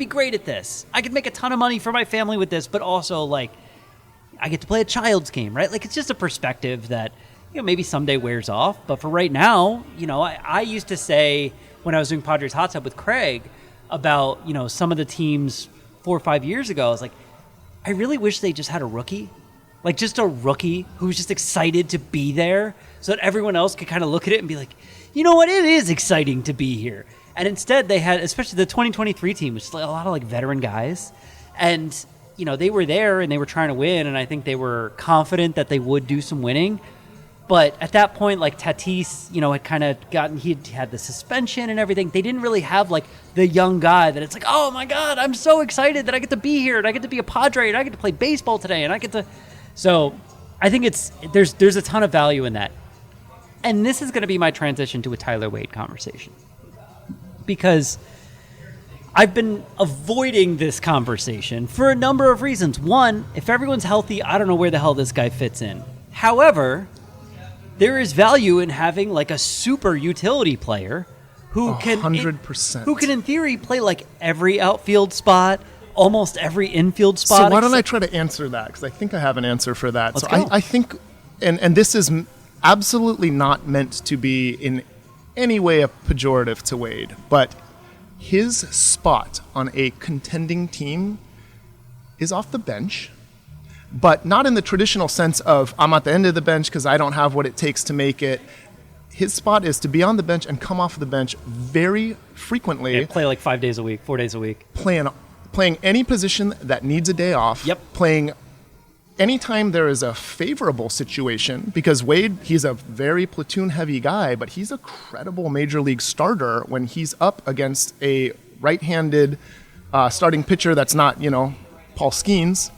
great at this. I could make a ton of money for my family with this, but also I get to play a child's game, right? It's just a perspective that, maybe someday wears off. But for right now, I used to say when I was doing Padres Hot Tub with Craig about, some of the teams 4 or 5 years ago, I was like, I really wish they just had a rookie. Just a rookie who was just excited to be there so that everyone else could kind of look at it and be like, you know what, it is exciting to be here. And instead they had, especially the 2023 team, which is a lot of veteran guys. And, they were there and they were trying to win. And I think they were confident that they would do some winning. But at that point, Tatis, had kind of he had the suspension and everything. They didn't really have the young guy that it's oh my God, I'm so excited that I get to be here and I get to be a Padre and I get to play baseball today and I get to. So I think there's a ton of value in that. And this is going to be my transition to a Tyler Wade conversation. Because I've been avoiding this conversation for a number of reasons. One, if everyone's healthy, I don't know where the hell this guy fits in. However, there is value in having a super utility player who can 100%. Who can in theory play every outfield spot, almost every infield spot. So why don't I try to answer that? Because I think I have an answer for that. Let's go. I think, and this is absolutely not meant to be in any way a pejorative to Wade, but his spot on a contending team is off the bench, but not in the traditional sense of I'm at the end of the bench because I don't have what it takes to make it. His spot is to be on the bench and come off the bench very frequently. Yeah, play 5 days a week, 4 days a week. Playing any position that needs a day off. Yep. Playing anytime there is a favorable situation, because Wade, he's a very platoon-heavy guy, but he's a credible major league starter when he's up against a right-handed starting pitcher that's not, Paul Skeens.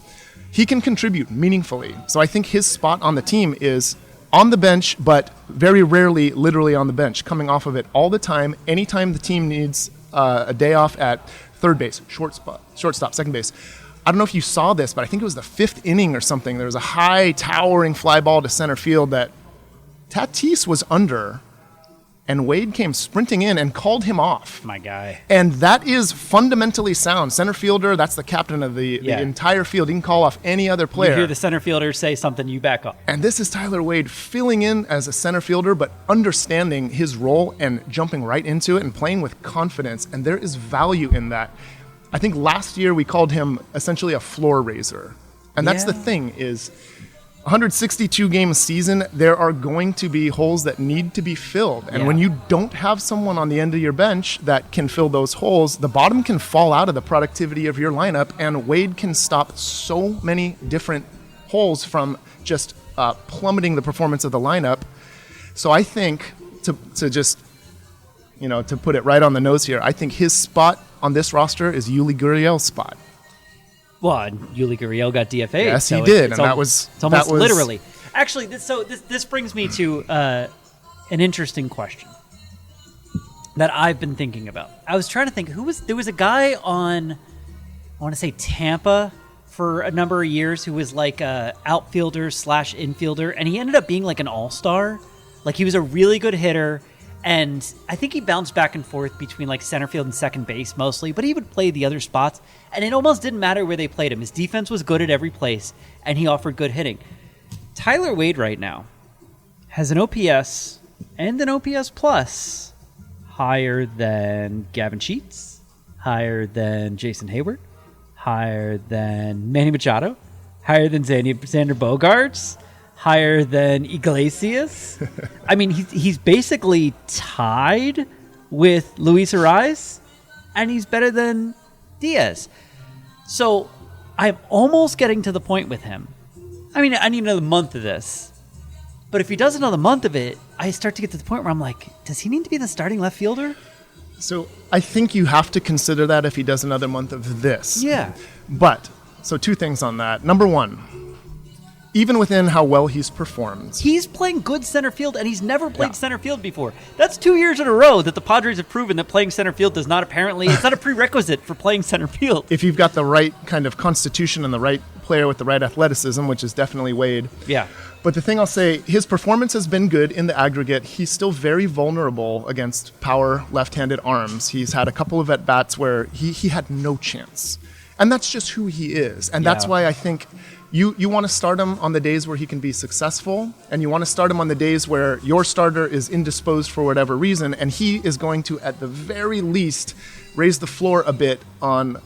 He can contribute meaningfully. So I think his spot on the team is on the bench, but very rarely literally on the bench, coming off of it all the time, anytime the team needs a day off at third base, shortstop, second base. I don't know if you saw this, but I think it was the 5th inning or something. There was a high, towering fly ball to center field that Tatis was under, and Wade came sprinting in and called him off. My guy. And that is fundamentally sound. Center fielder, that's the captain of the entire field. He can call off any other player. You hear the center fielder say something, you back up. And this is Tyler Wade filling in as a center fielder, but understanding his role and jumping right into it and playing with confidence. And there is value in that. I think last year we called him essentially a floor raiser. And that's the thing is, 162 game season, there are going to be holes that need to be filled. And when you don't have someone on the end of your bench that can fill those holes, the bottom can fall out of the productivity of your lineup, and Wade can stop so many different holes from just plummeting the performance of the lineup. So I think, to just, to put it right on the nose here, I think his spot on this roster is Yuli Gurriel's spot. Well, and Yuli Gurriel got DFA'd. Yes, he did, and that was literally. Actually, this brings me to an interesting question that I've been thinking about. I was trying to think there was a guy on, I want to say Tampa for a number of years who was like a outfielder / infielder, and he ended up being like an all-star. Like, he was a really good hitter. And I think he bounced back and forth between like center field and second base mostly, but he would play the other spots, and it almost didn't matter where they played him. His defense was good at every place, and he offered good hitting. Tyler Wade right now has an OPS and an OPS plus higher than Gavin Sheets, higher than Jason Hayward, higher than Manny Machado, higher than Xander Bogaerts, higher than Iglesias. I mean, he's basically tied with Luis Ariz, and he's better than Diaz. So I'm almost getting to the point with him. I mean, I need another month of this. But if he does another month of it, I start to get to the point where I'm like, does he need to be the starting left fielder? So I think you have to consider that if he does another month of this. Yeah. But, so two things on that. Number one, even within how well he's performed, he's playing good center field, and he's never played center field before. That's 2 years in a row that the Padres have proven that playing center field does not it's not a prerequisite for playing center field. If you've got the right kind of constitution and the right player with the right athleticism, which is definitely Wade. Yeah. But the thing I'll say, his performance has been good in the aggregate. He's still very vulnerable against power left-handed arms. He's had a couple of at-bats where he had no chance. And that's just who he is. And that's why I think you want to start him on the days where he can be successful, and you want to start him on the days where your starter is indisposed for whatever reason, and he is going to, at the very least, raise the floor a bit on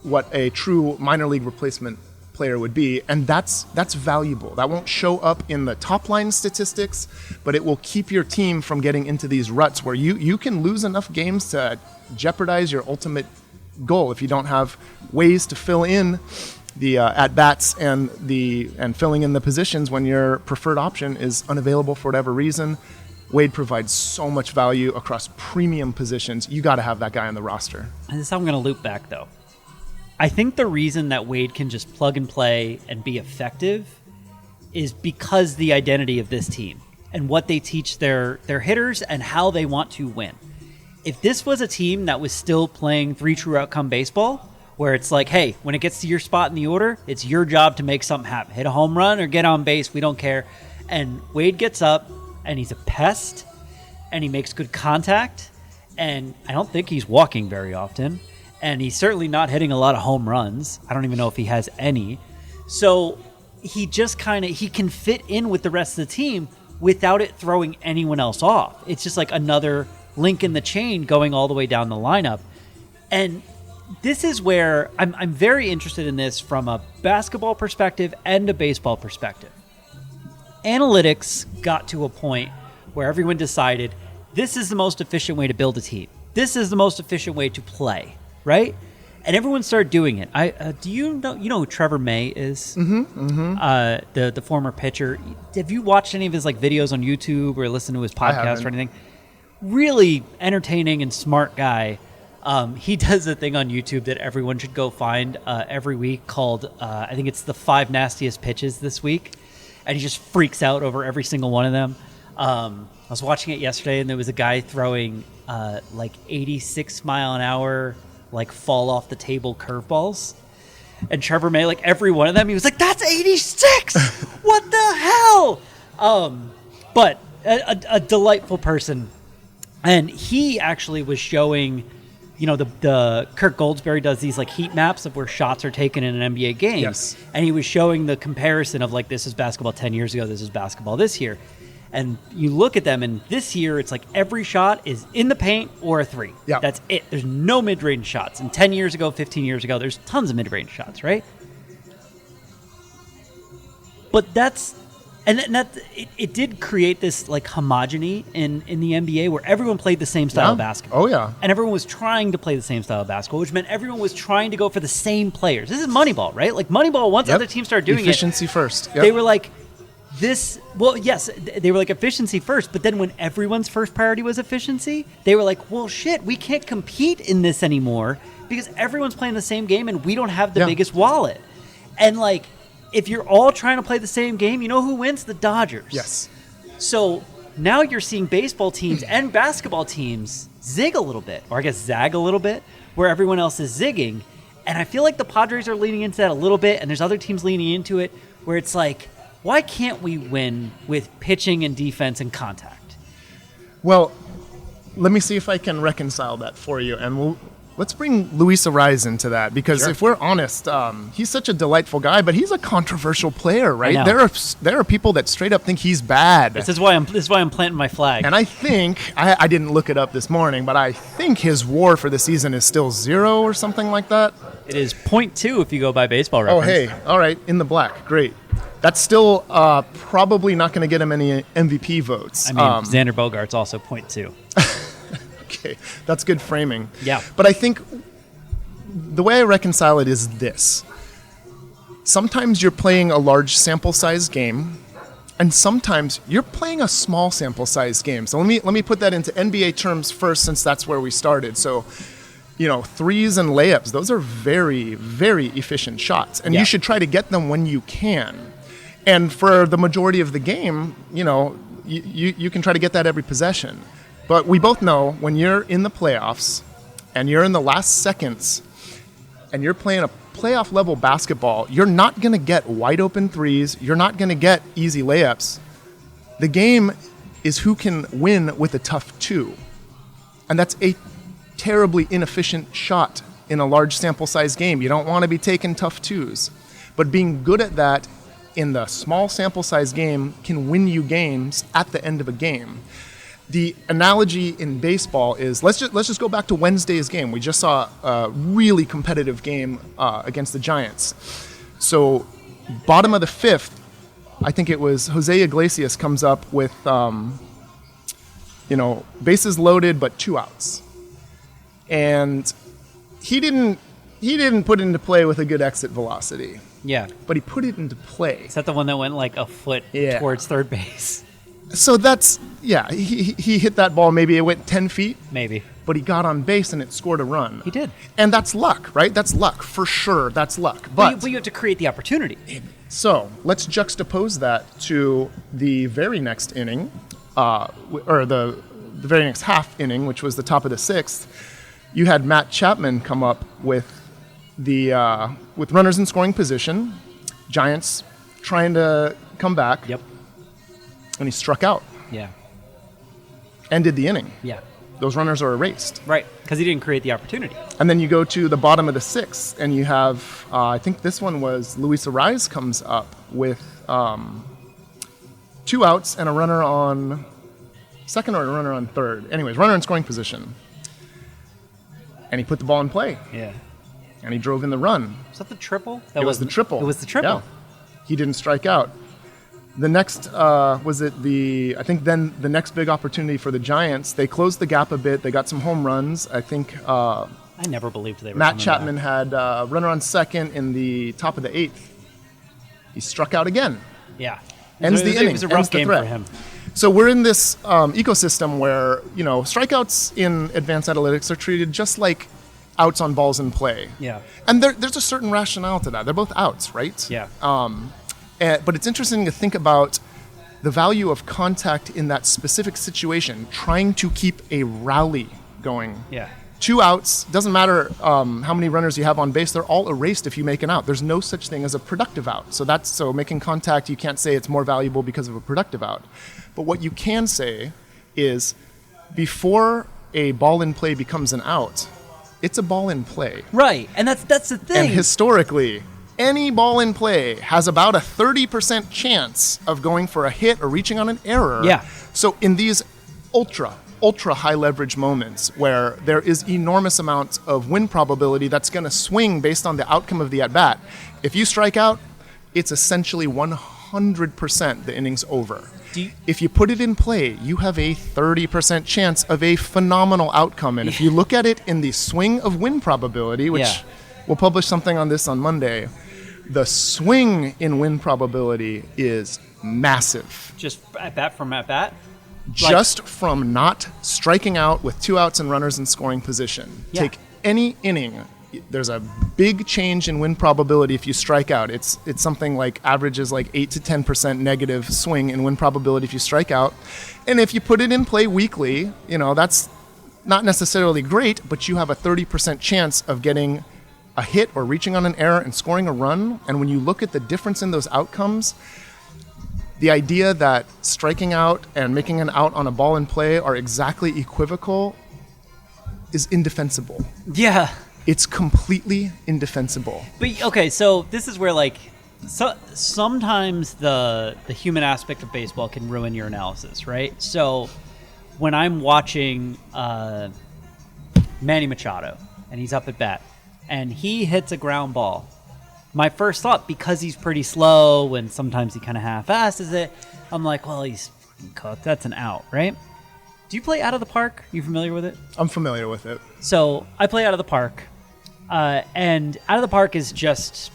what a true minor league replacement player would be, and that's valuable. That won't show up in the top line statistics, but it will keep your team from getting into these ruts where you can lose enough games to jeopardize your ultimate goal if you don't have ways to fill in the at-bats and filling in the positions when your preferred option is unavailable for whatever reason. Wade provides so much value across premium positions. You got to have that guy on the roster. And this is how I'm going to loop back, though. I think the reason that Wade can just plug and play and be effective is because the identity of this team and what they teach their hitters and how they want to win. If this was a team that was still playing 3 true outcome baseball, where it's like, hey, when it gets to your spot in the order, it's your job to make something happen. Hit a home run or get on base, we don't care. And Wade gets up, and he's a pest, and he makes good contact, and I don't think he's walking very often, and he's certainly not hitting a lot of home runs. I don't even know if he has any. So he just he can fit in with the rest of the team without it throwing anyone else off. It's just like another link in the chain going all the way down the lineup. And this is where I'm very interested in this from a basketball perspective and a baseball perspective. Analytics got to a point where everyone decided this is the most efficient way to build a team. This is the most efficient way to play, right? And everyone started doing it. Do you know who Trevor May is? The former pitcher. Have you watched any of his videos on YouTube or listened to his podcast or anything? Really entertaining and smart guy. He does a thing on YouTube that everyone should go find every week called, I think it's the 5 nastiest pitches this week. And he just freaks out over every single one of them. I was watching it yesterday, and there was a guy throwing 86 mile an hour, fall off the table curveballs. And Trevor May, every one of them, he was like, that's 86! What the hell? But a delightful person. And he actually was showing... the Kirk Goldsberry does these heat maps of where shots are taken in an NBA game. Yes. And he was showing the comparison of this is basketball 10 years ago, this is basketball this year. And you look at them, and this year it's every shot is in the paint or a 3. Yeah. That's it. There's no mid-range shots. And 10 years ago, 15 years ago, there's tons of mid-range shots, right? But that's And it did create this like homogeny in the NBA where everyone played the same style of basketball. Oh, yeah. And everyone was trying to play the same style of basketball, which meant everyone was trying to go for the same players. This is Moneyball, right? Like Moneyball, once other teams started doing efficiency first. Yep. They were like, yes, they were like efficiency first, but then when everyone's first priority was efficiency, they were like, well, shit, we can't compete in this anymore because everyone's playing the same game and we don't have the biggest wallet. And like, if you're all trying to play the same game, you know who wins? The Dodgers. Yes. So now you're seeing baseball teams and basketball teams zig a little bit, or I guess zag a little bit, where everyone else is zigging. And I feel like the Padres are leaning into that a little bit, and there's other teams leaning into it, where it's like, why can't we win with pitching and defense and contact? Well, let me see if I can reconcile that for you, and let's bring Luis Arraez into that, because if we're honest, he's such a delightful guy, but he's a controversial player, right? There are people that straight up think he's bad. This is why I'm planting my flag. And I think I didn't look it up this morning, but I think his WAR for the season is still 0 or something like that. It is 0.2 if you go by Baseball Reference. Oh, hey, all right, in the black, great. That's still probably not going to get him any MVP votes. I mean, Xander Bogaerts also 0.2. Okay, that's good framing. Yeah. But I think the way I reconcile it is this. Sometimes you're playing a large sample size game, and sometimes you're playing a small sample size game. So let me put that into NBA terms first, since that's where we started. So, threes and layups, those are very, very efficient shots, and you should try to get them when you can. And for the majority of the game, you can try to get that every possession. But we both know when you're in the playoffs and you're in the last seconds and you're playing a playoff level basketball, you're not going to get wide open threes. You're not going to get easy layups. The game is who can win with a tough two. And that's a terribly inefficient shot in a large sample size game. You don't want to be taking tough twos. But being good at that in the small sample size game can win you games at the end of a game. The analogy in baseball is, let's just go back to Wednesday's game. We just saw a really competitive game against the Giants. So bottom of the fifth, I think it was Jose Iglesias comes up with, bases loaded but 2 outs. And he didn't put it into play with a good exit velocity. Yeah. But he put it into play. Is that the one that went like a foot towards third base? So that's, he hit that ball, maybe it went 10 feet. Maybe. But he got on base and it scored a run. He did. And that's luck, right? That's luck, for sure, that's luck. But you have to create the opportunity. So let's juxtapose that to the very next inning, or the very next half inning, which was the top of the sixth. You had Matt Chapman come up with with runners in scoring position, Giants trying to come back. Yep. And he struck out. Yeah. Ended the inning. Yeah. Those runners are erased. Right, because he didn't create the opportunity. And then you go to the bottom of the sixth, and you have, I think this one was Luis Arraez comes up with 2 outs and a runner on second or a runner on third. Anyways, runner in scoring position. And he put the ball in play. Yeah. And he drove in the run. Was that the triple? It was the triple. It was the triple. Yeah. He didn't strike out. The next, I think then the next big opportunity for the Giants, they closed the gap a bit. They got some home runs. I think I never believed they were Matt Chapman had a runner on second in the top of the 8th. He struck out again. Yeah. Ends the inning. It was a rough game for him. So we're in this ecosystem where, strikeouts in advanced analytics are treated just like outs on balls in play. Yeah. And there's a certain rationale to that. They're both outs, right? Yeah. But it's interesting to think about the value of contact in that specific situation, trying to keep a rally going. Yeah. 2 outs, doesn't matter how many runners you have on base, they're all erased if you make an out. There's no such thing as a productive out. So making contact, you can't say it's more valuable because of a productive out. But what you can say is, before a ball in play becomes an out, it's a ball in play. Right, and that's the thing. And historically, any ball in play has about a 30% chance of going for a hit or reaching on an error. Yeah. So in these ultra high leverage moments where there is enormous amounts of win probability that's going to swing based on the outcome of the at-bat, if you strike out, it's essentially 100% 100% the inning's over. If you put it in play, you have a 30% chance of a phenomenal outcome. And if you look at it in the swing of win probability, which we'll publish something on this on Monday, the swing in win probability is massive. Just at bat? Just from not striking out with 2 outs and runners in scoring position. Yeah. Take any inning. There's a big change in win probability if you strike out. It's something like averages like 8 to 10% negative swing in win probability if you strike out. And if you put it in play weekly, that's not necessarily great, but you have a 30% chance of getting a hit or reaching on an error and scoring a run. And when you look at the difference in those outcomes, the idea that striking out and making an out on a ball in play are exactly equivocal is indefensible. Yeah. It's completely indefensible. But okay, so this is where sometimes the human aspect of baseball can ruin your analysis, right? So when I'm watching Manny Machado and he's up at bat and he hits a ground ball, my first thought, because he's pretty slow and sometimes he kind of half-asses it, I'm like, well, he's cooked. That's an out, right? Do you play Out of the Park? You familiar with it? I'm familiar with it. So I play Out of the Park. And Out of the Park is just,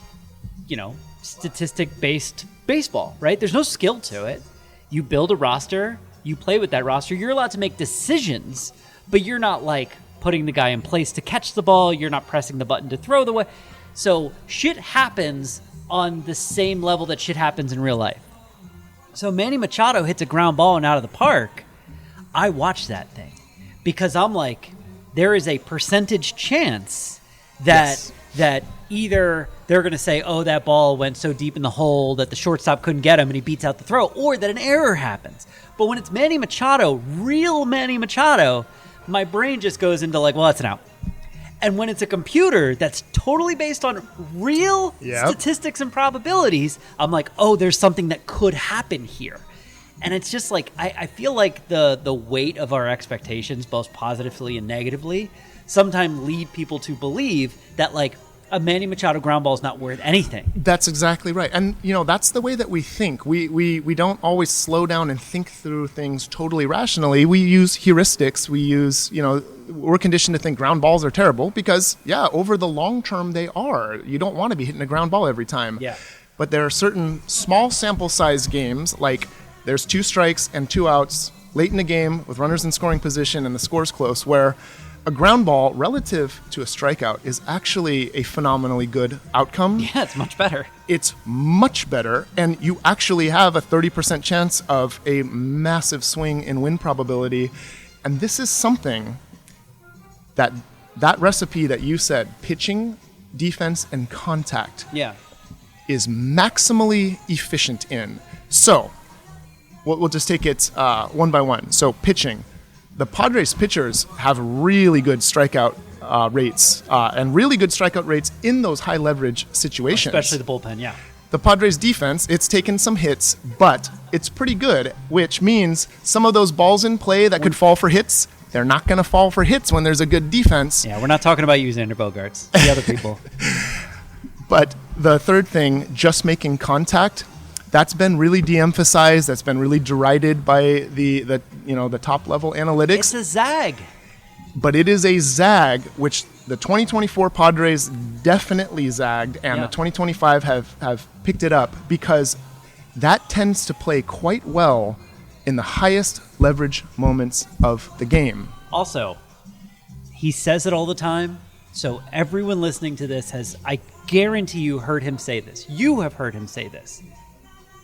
statistic-based baseball, right? There's no skill to it. You build a roster, you play with that roster, you're allowed to make decisions, but you're not putting the guy in place to catch the ball, you're not pressing the button to throw the way. So shit happens on the same level that shit happens in real life. So Manny Machado hits a ground ball and Out of the Park, I watch that thing because I'm like, there is a percentage chance that either they're going to say, oh, that ball went so deep in the hole that the shortstop couldn't get him and he beats out the throw, or that an error happens. But when it's Manny Machado, real Manny Machado, my brain just goes into well, that's an out. And when it's a computer that's totally based on real statistics and probabilities, I'm like, oh, there's something that could happen here. And it's just I feel like the weight of our expectations, both positively and negatively, sometimes lead people to believe that a Manny Machado ground ball is not worth anything. That's exactly right. And, that's the way that we think. We don't always slow down and think through things totally rationally. We use heuristics. We use, we're conditioned to think ground balls are terrible because, over the long term they are. You don't want to be hitting a ground ball every time. Yeah. But there are certain small sample size games, there's 2 strikes and 2 outs late in the game with runners in scoring position and the score's close, where a ground ball relative to a strikeout is actually a phenomenally good outcome. Yeah, it's much better. It's much better, and you actually have a 30% chance of a massive swing in win probability. And this is something that recipe that you said, pitching, defense, and contact, is maximally efficient in. So we'll just take it one by one. So pitching. The Padres pitchers have really good strikeout rates and really good strikeout rates in those high leverage situations. Especially the bullpen, yeah. The Padres defense, it's taken some hits, but it's pretty good, which means some of those balls in play that could fall for hits, they're not going to fall for hits when there's a good defense. Yeah, we're not talking about you, Xander Bogaerts. The other people. But the third thing, just making contact, that's been really de-emphasized. That's been really derided by the top level analytics. It's a zag. But it is a zag, which the 2024 Padres definitely zagged, and the 2025 have picked it up because that tends to play quite well in the highest leverage moments of the game. Also, he says it all the time, so everyone listening to this has, I guarantee you, heard him say this. You have heard him say this.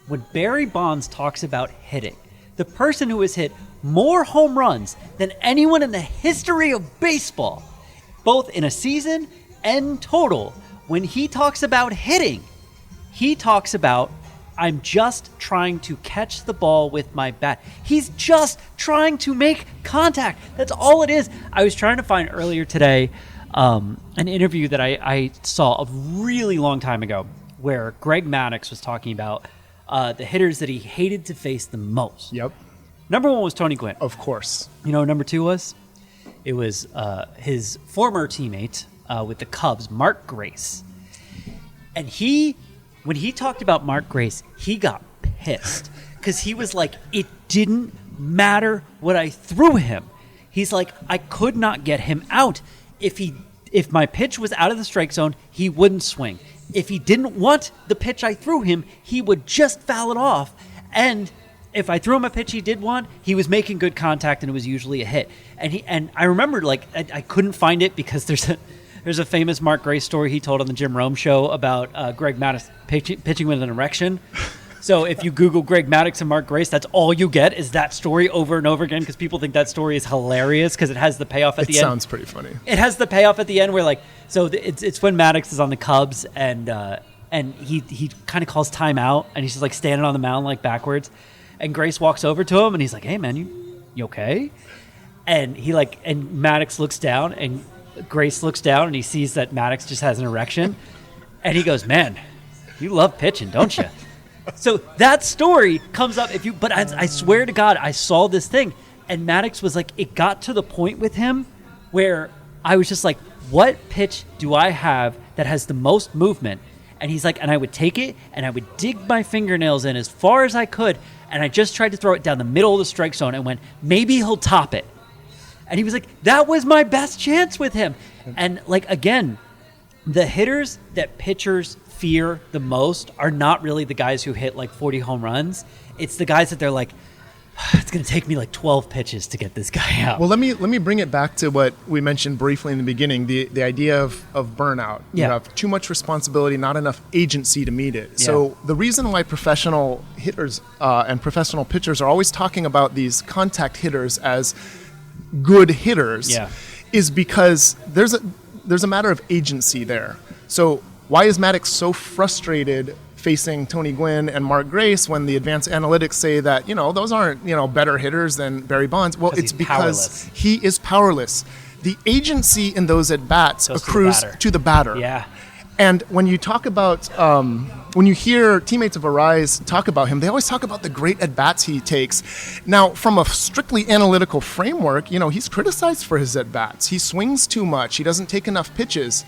When Barry Bonds talks about hitting, the person who has hit more home runs than anyone in the history of baseball, both in a season and total, when he talks about hitting, he talks about, I'm just trying to catch the ball with my bat. He's just trying to make contact. That's all it is. I was trying to find earlier today an interview that I saw a really long time ago where Greg Maddux was talking about the hitters that he hated to face the most. Yep. Number 1 was Tony Gwynn. Of course. You know what number 2 was? It was his former teammate with the Cubs, Mark Grace. And when he talked about Mark Grace, he got pissed because he was like, it didn't matter what I threw him. He's like, I could not get him out. If my pitch was out of the strike zone, he wouldn't swing. If he didn't want the pitch I threw him, he would just foul it off. And if I threw him a pitch he did want, he was making good contact and it was usually a hit. And I remember, like, I couldn't find it because there's a famous Mark Grace story he told on the Jim Rome show about Greg Maddux pitching with an erection. So if you Google Greg Maddux and Mark Grace, that's all you get is that story over and over again because people think that story is hilarious because it has the payoff at the end. It sounds pretty funny. It has the payoff at the end where, like, so it's when Maddux is on the Cubs and he kind of calls timeout and he's just like standing on the mound like backwards, and Grace walks over to him and he's like, "Hey man, you okay?" And Maddux looks down and Grace looks down and he sees that Maddux just has an erection, and he goes, "Man, you love pitching, don't you?" So that story comes up but I swear to God, I saw this thing, and Maddux was like, it got to the point with him where I was just like, what pitch do I have that has the most movement? And he's like, and I would take it and I would dig my fingernails in as far as I could, and I just tried to throw it down the middle of the strike zone and went, maybe he'll top it. And he was like, that was my best chance with him. And like, again, the hitters that pitchers fear the most are not really the guys who hit like 40 home runs. It's the guys that they're like, it's going to take me like 12 pitches to get this guy out. Well, let me bring it back to what we mentioned briefly in the beginning, the idea of burnout. Yeah. You have too much responsibility, not enough agency to meet it. Yeah. So the reason why professional hitters and professional pitchers are always talking about these contact hitters as good hitters is because there's a matter of agency there. So why is Maddux so frustrated facing Tony Gwynn and Mark Grace when the advanced analytics say that, those aren't, better hitters than Barry Bonds? Well, it's because he is powerless. The agency in those at-bats accrues to the batter. Yeah. And when you talk about, when you hear teammates of Arise talk about him, they always talk about the great at-bats he takes. Now, from a strictly analytical framework, he's criticized for his at-bats. He swings too much. He doesn't take enough pitches.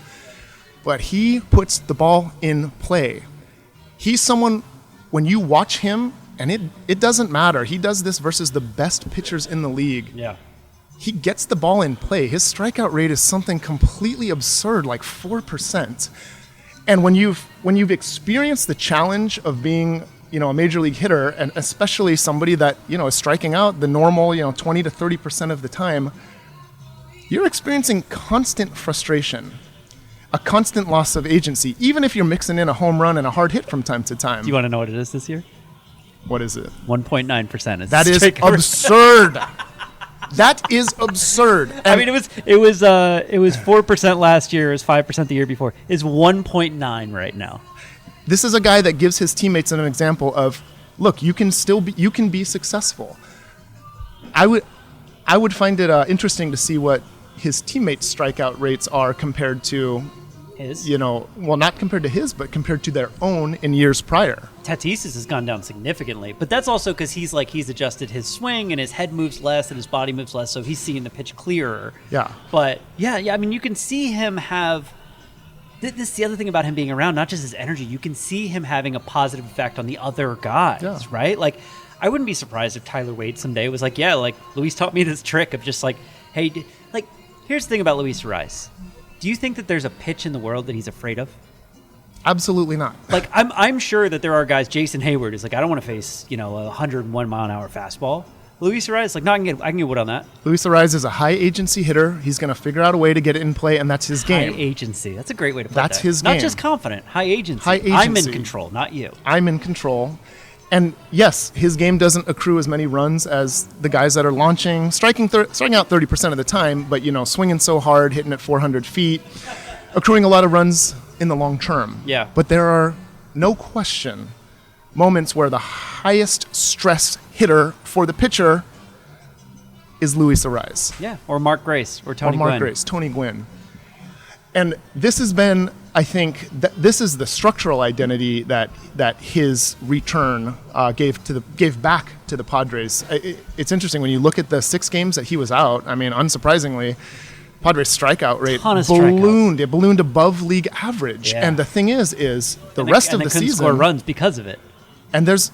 But he puts the ball in play. He's someone, when you watch him, and it doesn't matter. He does this versus the best pitchers in the league. Yeah. He gets the ball in play. His strikeout rate is something completely absurd, like 4%. And when you've experienced the challenge of being, a major league hitter, and especially somebody that, is striking out the normal, 20 to 30% of the time, you're experiencing constant frustration. A constant loss of agency, even if you're mixing in a home run and a hard hit from time to time. Do you want to know what it is this year? What is it? 1.9%. That is absurd. That is absurd. And I mean, it was 4% last year. It was 5% the year before. It's 1.9 right now. This is a guy that gives his teammates an example of, look, you can be successful. I would find it interesting to see what his teammates' strikeout rates are compared to his? Not compared to his, but compared to their own in years prior. Tatis's has gone down significantly, but that's also because he's adjusted his swing and his head moves less and his body moves less, so he's seeing the pitch clearer. Yeah. But yeah, I mean, you can see him have. This is the other thing about him being around, not just his energy. You can see him having a positive effect on the other guys, right? Like, I wouldn't be surprised if Tyler Wade someday was like, yeah, like Luis taught me this trick of just like, hey, like. Here's the thing about Luis Ariz. Do you think that there's a pitch in the world that he's afraid of? Absolutely not. Like, I'm sure that there are guys. Jason Hayward is like, I don't want to face, a 101 mile an hour fastball. Luis Ariz, like, no, I can get wood on that. Luis Ariz is a high agency hitter. He's going to figure out a way to get it in play, and that's his game. High agency. That's a great way to put that. That's his game. Not just confident. High agency. High agency. I'm in control, not you. I'm in control. And yes, his game doesn't accrue as many runs as the guys that are launching, striking out 30% of the time, but, swinging so hard, hitting at 400 feet, accruing a lot of runs in the long term. Yeah. But there are no question moments where the highest stress hitter for the pitcher is Luis Ariz. Yeah, or Mark Grace, or Tony Gwynn. Tony Gwynn. And this has been, I think, this is the structural identity that his return gave back to the Padres. It's interesting when you look at the 6 games that he was out. I mean, unsurprisingly, Padres strikeout rate ballooned. It ballooned above league average. Yeah. And the thing is the rest of the season, score runs because of it. And there's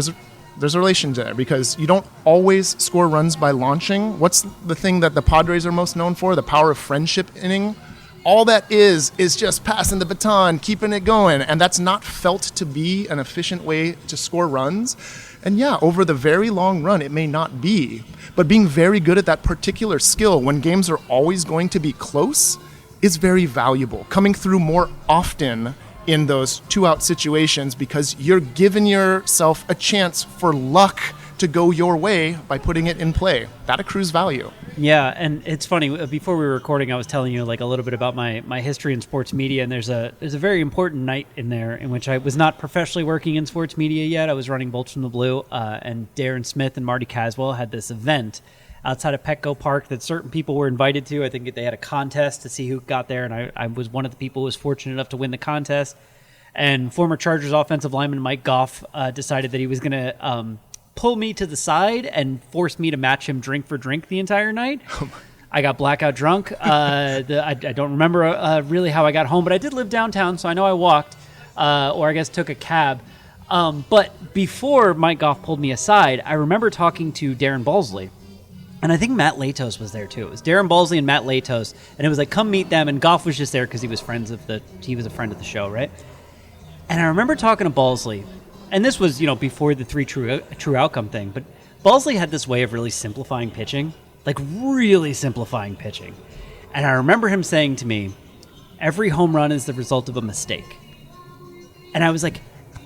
a relation there because you don't always score runs by launching. What's the thing that the Padres are most known for? The power of friendship inning. All that is just passing the baton, keeping it going, and that's not felt to be an efficient way to score runs. And yeah, over the very long run, it may not be. But being very good at that particular skill when games are always going to be close is very valuable. Coming through more often in those 2-out situations because you're giving yourself a chance for luck to go your way by putting it in play. That accrues value. Yeah, and it's funny. Before we were recording, I was telling you like a little bit about my history in sports media, and there's a very important night in there in which I was not professionally working in sports media yet. I was running Bolts from the Blue, and Darren Smith and Marty Caswell had this event outside of Petco Park that certain people were invited to. I think they had a contest to see who got there, and I was one of the people who was fortunate enough to win the contest. And former Chargers offensive lineman Mike Goff decided that he was going to pull me to the side and force me to match him drink for drink the entire night. I got blackout drunk. I don't remember really how I got home, but I did live downtown, so I know I walked, or I guess took a cab. But before Mike Goff pulled me aside, I remember talking to Darren Balsley. And I think Matt Latos was there too. It was Darren Balsley and Matt Latos, and it was like, come meet them. And Goff was just there because he was a friend of the show, right? And I remember talking to Balsley, and this was before the three true outcome thing. But Balsley had this way of really simplifying pitching, like really simplifying pitching. And I remember him saying to me, "Every home run is the result of a mistake." And I was like,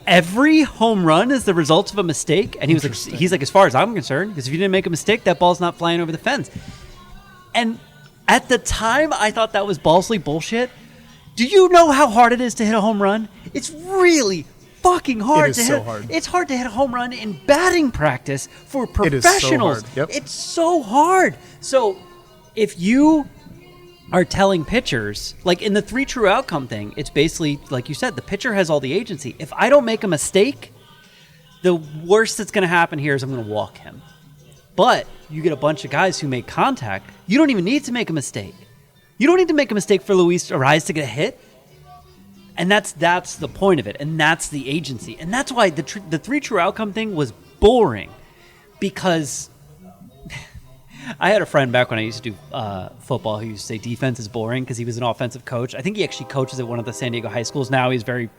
every home run is the result of a mistake? And he's like, as far as I'm concerned, because if you didn't make a mistake, that ball's not flying over the fence. And at the time, I thought that was Balsley bullshit. Do you know how hard it is to hit a home run? It's really fucking hard to hit. So hard. It's hard to hit a home run in batting practice for professionals. It's so hard. So if you are telling pitchers, like in the three true outcome thing, it's basically, like you said, the pitcher has all the agency. If I don't make a mistake, the worst that's going to happen here is I'm going to walk him. But you get a bunch of guys who make contact, you don't even need to make a mistake. You don't need to make a mistake for Luis Ariz to get a hit. And that's the point of it. And that's the agency. And that's why the three true outcome thing was boring. Because I had a friend back when I used to do football who used to say defense is boring because he was an offensive coach. I think he actually coaches at one of the San Diego high schools now. He's very,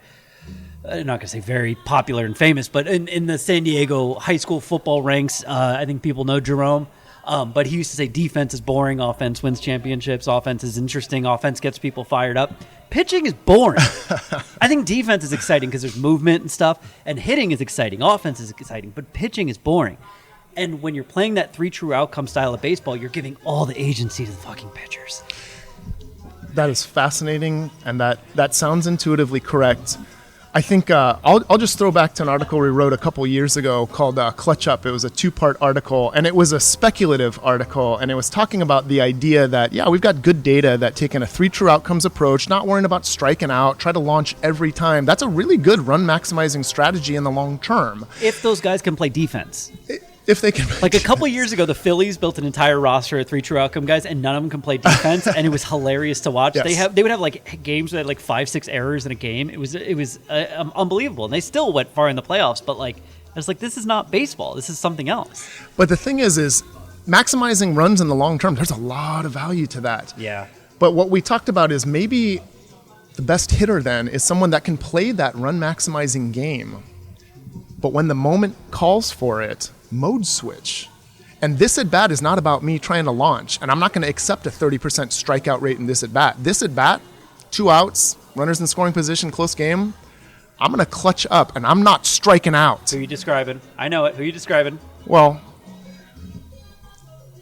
I'm not going to say very popular and famous, but in the San Diego high school football ranks, I think people know Jerome. But he used to say defense is boring, offense wins championships, offense is interesting, offense gets people fired up. Pitching is boring. I think defense is exciting because there's movement and stuff, and hitting is exciting, offense is exciting, but pitching is boring. And when you're playing that three true outcome style of baseball, you're giving all the agency to the fucking pitchers. That is fascinating, and that sounds intuitively correct. I think I'll just throw back to an article we wrote a couple years ago called Clutch Up. It was a 2-part article, and it was a speculative article, and it was talking about the idea that, yeah, we've got good data that taking a three true outcomes approach, not worrying about striking out, try to launch every time, that's a really good run maximizing strategy in the long term. If those guys can play defense. If they can, like a couple years ago, the Phillies built an entire roster of three true outcome guys, and none of them can play defense, and it was hilarious to watch. Yes. They would have like games that had like 5-6 errors in a game. It was unbelievable, and they still went far in the playoffs. But like, I was like, this is not baseball. This is something else. But the thing is maximizing runs in the long term. There's a lot of value to that. Yeah. But what we talked about is maybe the best hitter then is someone that can play that run maximizing game. But when the moment calls for it, mode switch. And this at bat is not about me trying to launch. And I'm not going to accept a 30% strikeout rate in this at bat. This at bat, 2 outs, runners in scoring position, close game. I'm going to clutch up, and I'm not striking out. Who are you describing? I know it. Who are you describing? Well,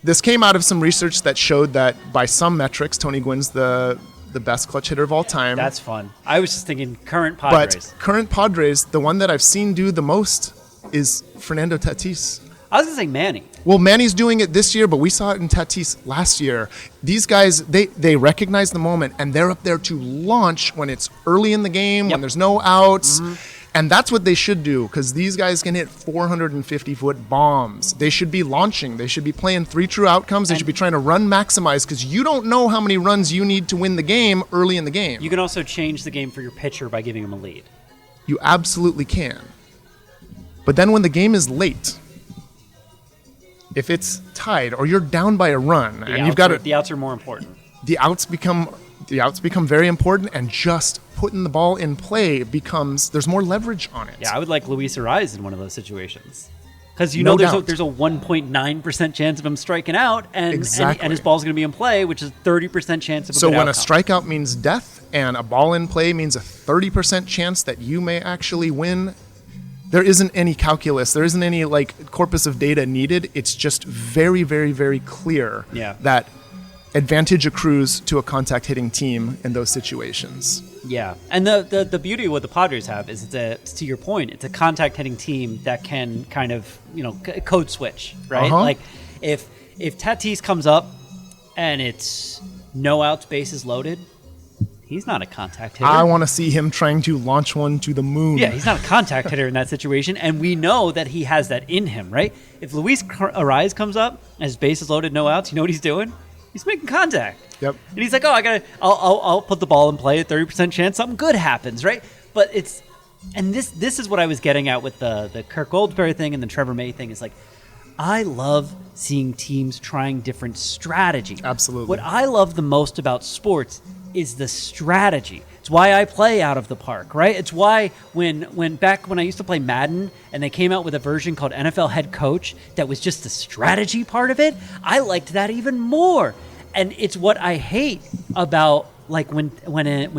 this came out of some research that showed that by some metrics, Tony Gwynn's the best clutch hitter of all time. That's fun. I was just thinking current Padres. But current Padres, the one that I've seen do the most is Fernando Tatis. I was going to say Manny. Well, Manny's doing it this year, but we saw it in Tatis last year. These guys, they recognize the moment, and they're up there to launch when it's early in the game, when there's no outs. Mm-hmm. And that's what they should do, because these guys can hit 450-foot bombs. They should be launching. They should be playing three true outcomes. They should be trying to run maximize, because you don't know how many runs you need to win the game early in the game. You can also change the game for your pitcher by giving him a lead. You absolutely can. But then when the game is late, if it's tied or you're down by a run and you've got the outs are more important. The outs become very important, and just putting the ball in play there's more leverage on it. Yeah, I would like Luis Ariz in one of those situations. Because there's a 1.9% chance of him striking out, and his ball's going to be in play, which is 30% chance of a good outcome. A strikeout means death and a ball in play means a 30% chance that you may actually win, there isn't any calculus. There isn't any corpus of data needed. It's just very, very, very clear that advantage accrues to a contact hitting team in those situations. Yeah, and the beauty of what the Padres have is to your point, it's a contact hitting team that can kind of code switch, right? Like if Tatis comes up and it's no outs, bases loaded, he's not a contact hitter. I want to see him trying to launch one to the moon. Yeah, he's not a contact hitter in that situation, and we know that he has that in him, right? If Luis Ariz comes up and his bases loaded, no outs, you know what he's doing? He's making contact. Yep. And he's like, I'll put the ball in play at 30% chance something good happens, right? But this is what I was getting at with the Kirk Goldsberry thing and the Trevor May thing is I love seeing teams trying different strategy. Absolutely. What I love the most about sports is the strategy. It's why I play out of the park, right? It's why when I used to play Madden and they came out with a version called NFL Head Coach that was just the strategy part of it, I liked that even more. And it's what I hate about when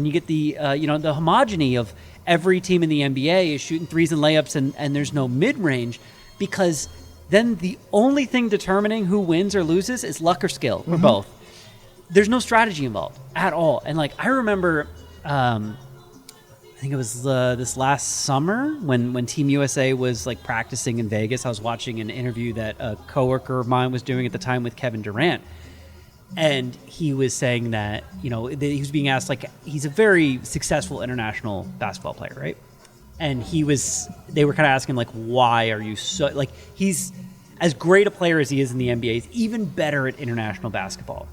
you get the the homogeny of every team in the NBA is shooting threes and layups and there's no mid-range, because then the only thing determining who wins or loses is luck or skill, or both. There's no strategy involved at all. And I remember, I think it was this last summer when Team USA was practicing in Vegas. I was watching an interview that a coworker of mine was doing at the time with Kevin Durant. And he was saying that, he was being asked, he's a very successful international basketball player, right? And they were kind of asking, why are you so, he's as great a player as he is in the NBA, he's even better at international basketball.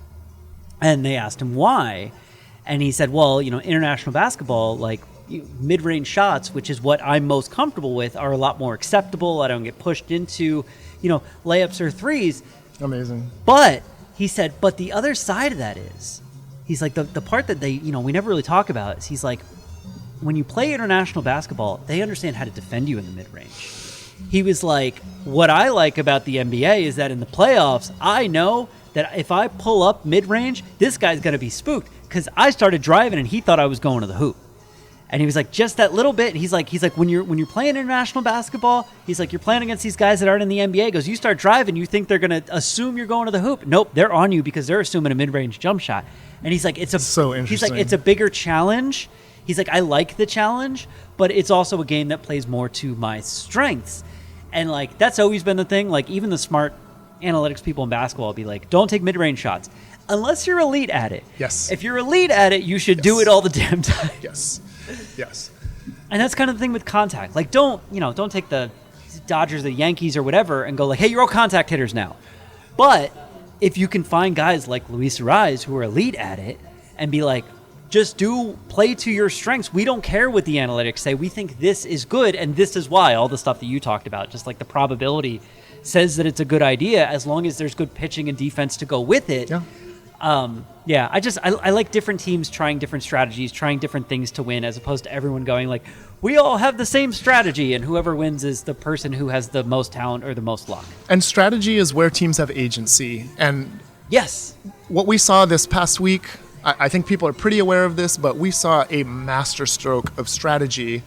And they asked him why. And he said, well, international basketball, mid-range shots, which is what I'm most comfortable with, are a lot more acceptable. I don't get pushed into, layups or threes. Amazing. But he said, but the other side of that is, he's the part that they, we never really talk about is he's when you play international basketball, they understand how to defend you in the mid-range. He was what I like about the NBA is that in the playoffs, I know that if I pull up mid-range, this guy's going to be spooked because I started driving and he thought I was going to the hoop. And he was just that little bit. He's like, when you're playing international basketball, he's you're playing against these guys that aren't in the NBA. He goes, you start driving, you think they're going to assume you're going to the hoop. Nope, they're on you because they're assuming a mid-range jump shot. And he's it's so interesting. He's it's a bigger challenge. He's I like the challenge, but it's also a game that plays more to my strengths. And that's always been the thing. Even the smart analytics people in basketball will be don't take mid-range shots unless you're elite at it. Yes. If you're elite at it, you should do it all the damn time. Yes. Yes. And that's kind of the thing with contact. Don't take the Dodgers, the Yankees or whatever and go hey, you're all contact hitters now. But if you can find guys like Luis Ariz who are elite at it and be just play to your strengths. We don't care what the analytics say. We think this is good and this is why. All the stuff that you talked about, just the probability says that it's a good idea as long as there's good pitching and defense to go with it. Yeah. I like different teams trying different strategies, trying different things to win, as opposed to everyone going we all have the same strategy, and whoever wins is the person who has the most talent or the most luck. And strategy is where teams have agency. And yes, what we saw this past week, I think people are pretty aware of this, but we saw a masterstroke of strategy.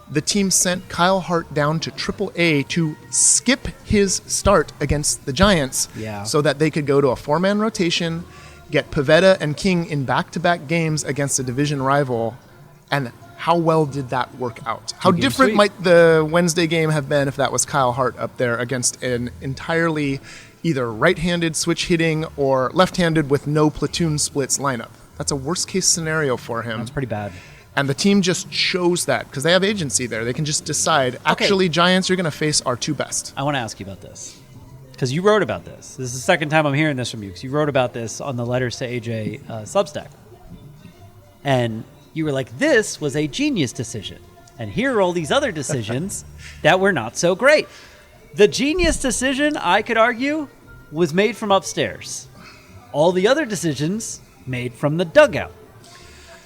The team sent Kyle Hart down to AAA to skip his start against the Giants so that they could go to a 4-man rotation, get Pivetta and King in back-to-back games against a division rival. And how well did that work out? How different might the Wednesday game have been if that was Kyle Hart up there against an entirely either right-handed switch hitting or left-handed with no platoon splits lineup? That's a worst-case scenario for him. That's pretty bad. And the team just chose that because they have agency there. They can just decide, actually, Giants, you're going to face our two best. I want to ask you about this because you wrote about this. This is the second time I'm hearing this from you because you wrote about this on the Letters to AJ Substack. And you were this was a genius decision. And here are all these other decisions that were not so great. The genius decision, I could argue, was made from upstairs. All the other decisions made from the dugout.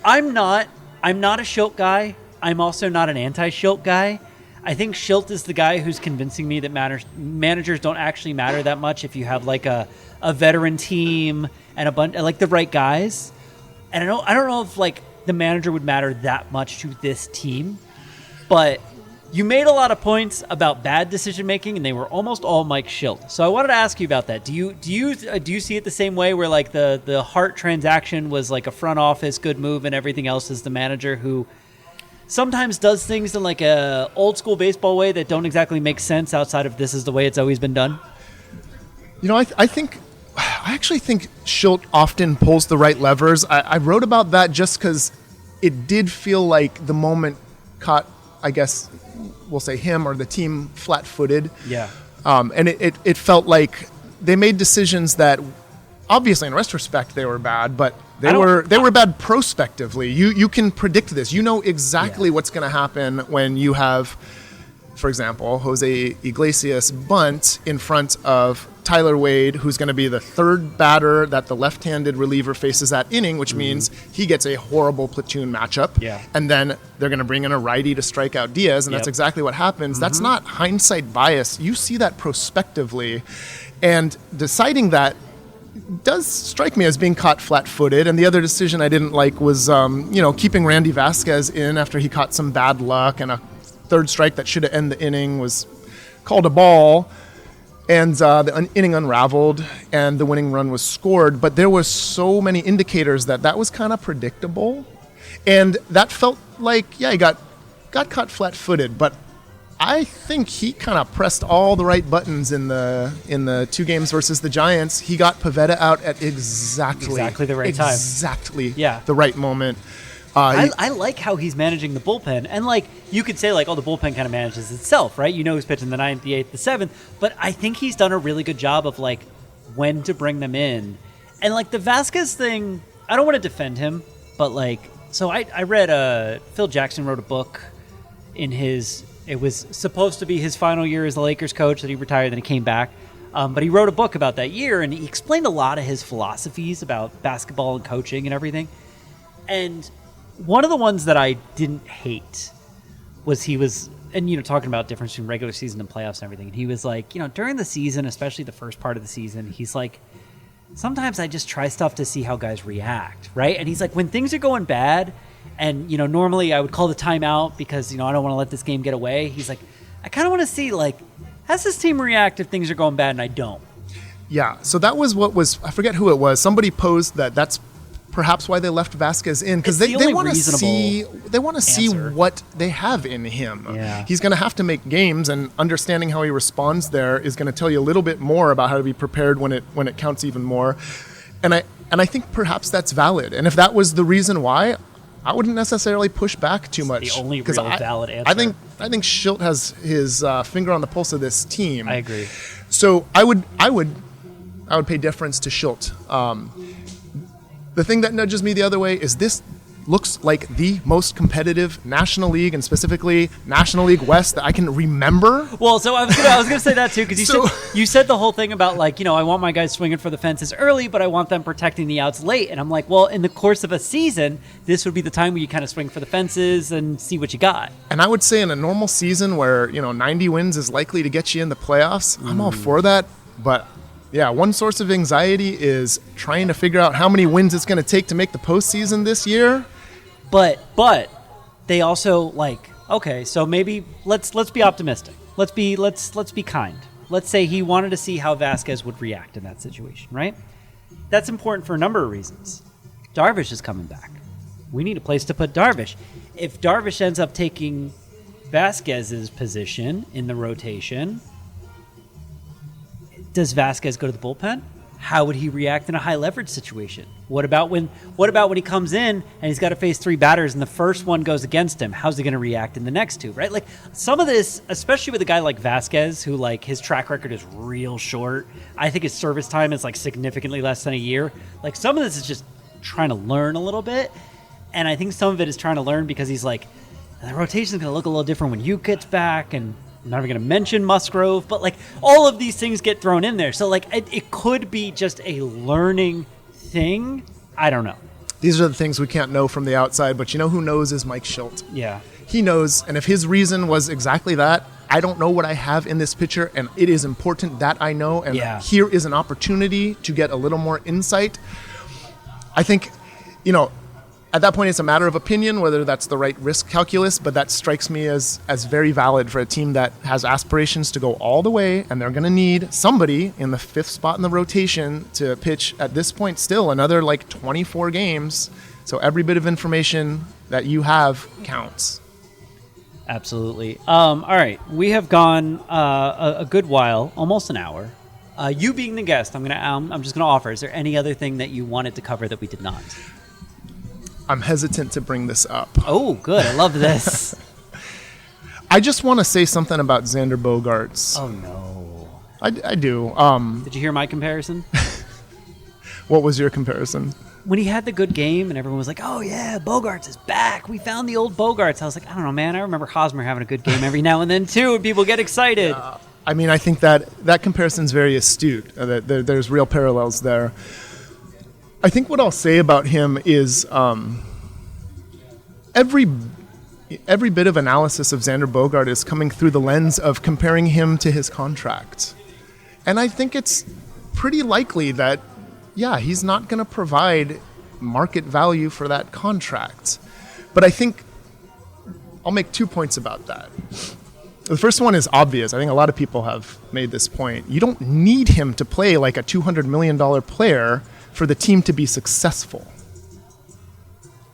I'm not a Schilt guy. I'm also not an anti-Schilt guy. I think Schilt is the guy who's convincing me that managers don't actually matter that much if you have like a veteran team and a bunch like the right guys. And I don't know if like the manager would matter that much to this team, but you made a lot of points about bad decision making, and they were almost all Mike Schilt. So I wanted to ask you about that. Do you see it the same way, where like the Hart transaction was like a front office good move, and everything else is the manager who sometimes does things in like a old school baseball way that don't exactly make sense outside of this is the way it's always been done? You know, I actually think Schilt often pulls the right levers. I wrote about that just because it did feel like the moment caught, I guess we'll say, him or the team flat-footed. Yeah. And it felt like they made decisions that obviously in retrospect they were bad, but they were bad prospectively. You can predict this. You know exactly what's going to happen when you have, for example, Jose Iglesias bunt in front of Tyler Wade, who's going to be the third batter that the left-handed reliever faces that inning, which means he gets a horrible platoon matchup. Yeah. And then they're going to bring in a righty to strike out Diaz, and that's exactly what happens. That's not hindsight bias. You see that prospectively. And deciding that does strike me as being caught flat-footed. And the other decision I didn't like was, keeping Randy Vasquez in after he caught some bad luck, and a third strike that should have ended the inning was called a ball. And the inning unraveled, and the winning run was scored. But there was so many indicators that was kind of predictable, and that felt like he got caught flat-footed. But I think he kind of pressed all the right buttons in the two games versus the Giants. He got Pivetta out at exactly the right time, the right moment. I like how he's managing the bullpen. And, like, you could say, like, the bullpen kind of manages itself, right? You know who's pitching the 9th, the 8th, the 7th. But I think he's done a really good job of, like, when to bring them in. And, like, the Vasquez thing, I don't want to defend him, but, like, so I read Phil Jackson wrote a book in it was supposed to be his final year as the Lakers coach, that he retired, then he came back. But he wrote a book about that year, and he explained a lot of his philosophies about basketball and coaching and everything. And one of the ones that I didn't hate was talking about difference between regular season and playoffs and everything. And he was like, during the season, especially the first part of the season, he's like, sometimes I just try stuff to see how guys react, right? And he's like, when things are going bad, and, normally I would call the timeout because, I don't want to let this game get away. He's like, I kind of want to see, like, how's this team react if things are going bad and I don't? Yeah, so that was I forget who it was. Somebody posed that's perhaps why they left Vasquez in, because they want to see what they have in him. Yeah. He's going to have to make games, and understanding how he responds there is going to tell you a little bit more about how to be prepared when it counts even more. And I think perhaps that's valid. And if that was the reason why, I wouldn't necessarily push back too much. The only real valid answer. I think Schilt has his finger on the pulse of this team. I agree. So I would pay deference to Schilt. The thing that nudges me the other way is this looks like the most competitive National League, and specifically National League West, that I can remember. Well, so I was gonna say that too, because you said the whole thing about, like, I want my guys swinging for the fences early, but I want them protecting the outs late. And I'm like, well, in the course of a season, this would be the time where you kind of swing for the fences and see what you got. And I would say in a normal season where 90 wins is likely to get you in the playoffs, I'm all for that. But yeah, one source of anxiety is trying to figure out how many wins it's going to take to make the postseason this year. But they also, like, okay, so maybe let's be optimistic. Let's be kind. Let's say he wanted to see how Vasquez would react in that situation, right? That's important for a number of reasons. Darvish is coming back. We need a place to put Darvish. If Darvish ends up taking Vasquez's position in the rotation, does Vasquez go to the bullpen? How would he react in a high leverage situation? What about when he comes in and he's got to face 3 batters and the first one goes against him? How's he going to react in the next 2, right? Like, some of this, especially with a guy like Vasquez, who, like, his track record is real short. I think his service time is, like, significantly less than a year. Like, some of this is just trying to learn a little bit. And I think some of it is trying to learn because he's like, And the rotation's going to look a little different when you gets back, and I'm not even going to mention Musgrove, but like all of these things get thrown in there. So like it could be just a learning thing. I don't know. These are the things we can't know from the outside, but you know who knows is Mike Schilt. Yeah. He knows, and if his reason was exactly that, I don't know what I have in this pitcher, and it is important that I know, and here is an opportunity to get a little more insight. I think, at that point it's a matter of opinion whether that's the right risk calculus, but that strikes me as very valid for a team that has aspirations to go all the way, and they're going to need somebody in the 5th spot in the rotation to pitch at this point still another 24 games. So every bit of information that you have counts. Absolutely. All right, we have gone a good while, almost an hour. You being the guest, I'm just gonna offer. Is there any other thing that you wanted to cover that we did not? I'm hesitant to bring this up. Oh, good. I love this. I just want to say something about Xander Bogaerts. Oh no. I do. Did you hear my comparison? What was your comparison? When he had the good game and everyone was like, oh yeah, Bogaerts is back. We found the old Bogaerts. I was like, I don't know, man. I remember Hosmer having a good game every now and then too, and people get excited. I think that comparison's very astute. There's real parallels there. I think what I'll say about him is every bit of analysis of Xander Bogaerts is coming through the lens of comparing him to his contract. And I think it's pretty likely that he's not going to provide market value for that contract. But I think I'll make 2 points about that. The first one is obvious. I think a lot of people have made this point. You don't need him to play like a $200 million player for the team to be successful.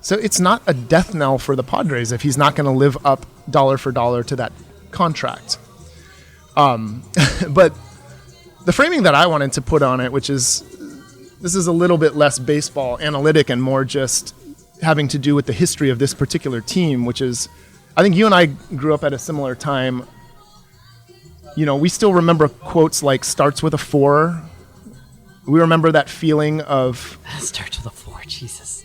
So it's not a death knell for the Padres if he's not going to live up dollar for dollar to that contract. But the framing that I wanted to put on it, which is this is a little bit less baseball analytic and more just having to do with the history of this particular team, which is, I think you and I grew up at a similar time. We still remember quotes like starts with a 4. We remember that feeling of starts with a 4, Jesus.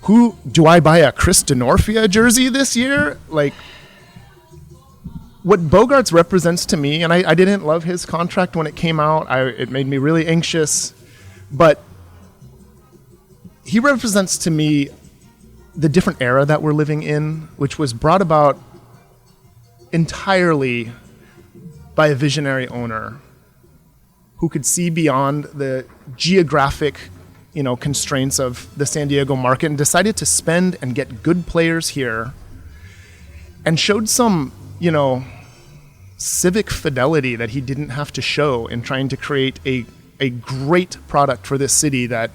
Who do I buy a Chris Denorfia jersey this year? Like, what Bogaerts represents to me, and I didn't love his contract when it came out. It made me really anxious, but he represents to me the different era that we're living in, which was brought about entirely by a visionary owner who could see beyond the geographic, constraints of the San Diego market and decided to spend and get good players here and showed some, civic fidelity that he didn't have to show in trying to create a great product for this city that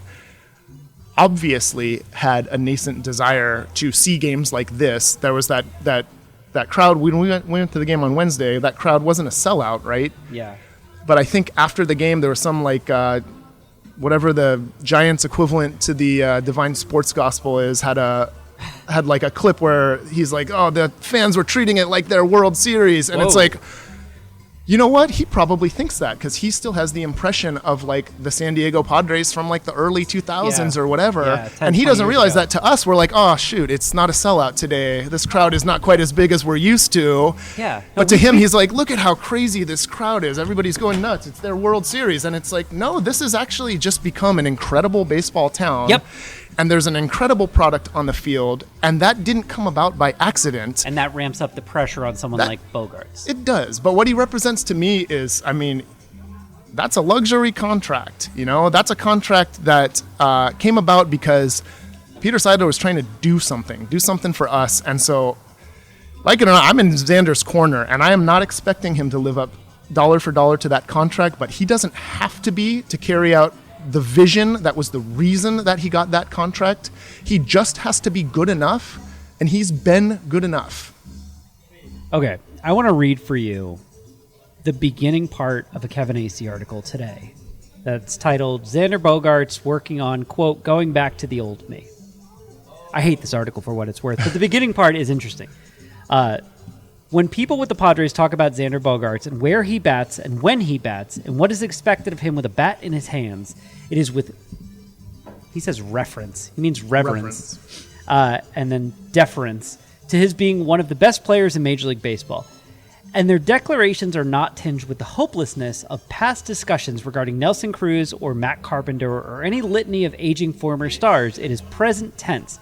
obviously had a nascent desire to see games like this. There was that crowd, when we went to the game on Wednesday, that crowd wasn't a sellout, right? Yeah. But I think after the game, there was some whatever the Giants equivalent to the Divine Sports Gospel is, had like a clip where he's like, oh, the fans were treating it like their World Series. And It's like, you know what? He probably thinks that because he still has the impression of the San Diego Padres from the early 2000s or whatever. Yeah, 10, and he doesn't 20 years realize ago. that to us, we're like, oh, shoot, it's not a sellout today. This crowd is not quite as big as we're used to. Yeah. But to him, he's like, look at how crazy this crowd is. Everybody's going nuts. It's their World Series. And it's like, no, this has actually just become an incredible baseball town. Yep. And there's an incredible product on the field, and that didn't come about by accident. And that ramps up the pressure on someone like Bogaerts. It does. But what he represents to me is, that's a luxury contract. That's a contract that came about because Peter Seidler was trying to do something for us. And so, like it or not, I'm in Xander's corner, and I am not expecting him to live up dollar for dollar to that contract, but he doesn't have to be to carry out the vision that was the reason that he got that contract. He just has to be good enough, and he's been good enough. Okay, I want to read for you the beginning part of a Kevin Acey article today that's titled Xander Bogaerts working on, quote, going back to the old me. I hate this article for what it's worth, but the beginning part is interesting. When people with the Padres talk about Xander Bogaerts and where he bats and when he bats and what is expected of him with a bat in his hands, it is with, he says reference. He means reverence. And then deference to his being one of the best players in Major League Baseball. And their declarations are not tinged with the hopelessness of past discussions regarding Nelson Cruz or Matt Carpenter or any litany of aging former stars. It is present tense.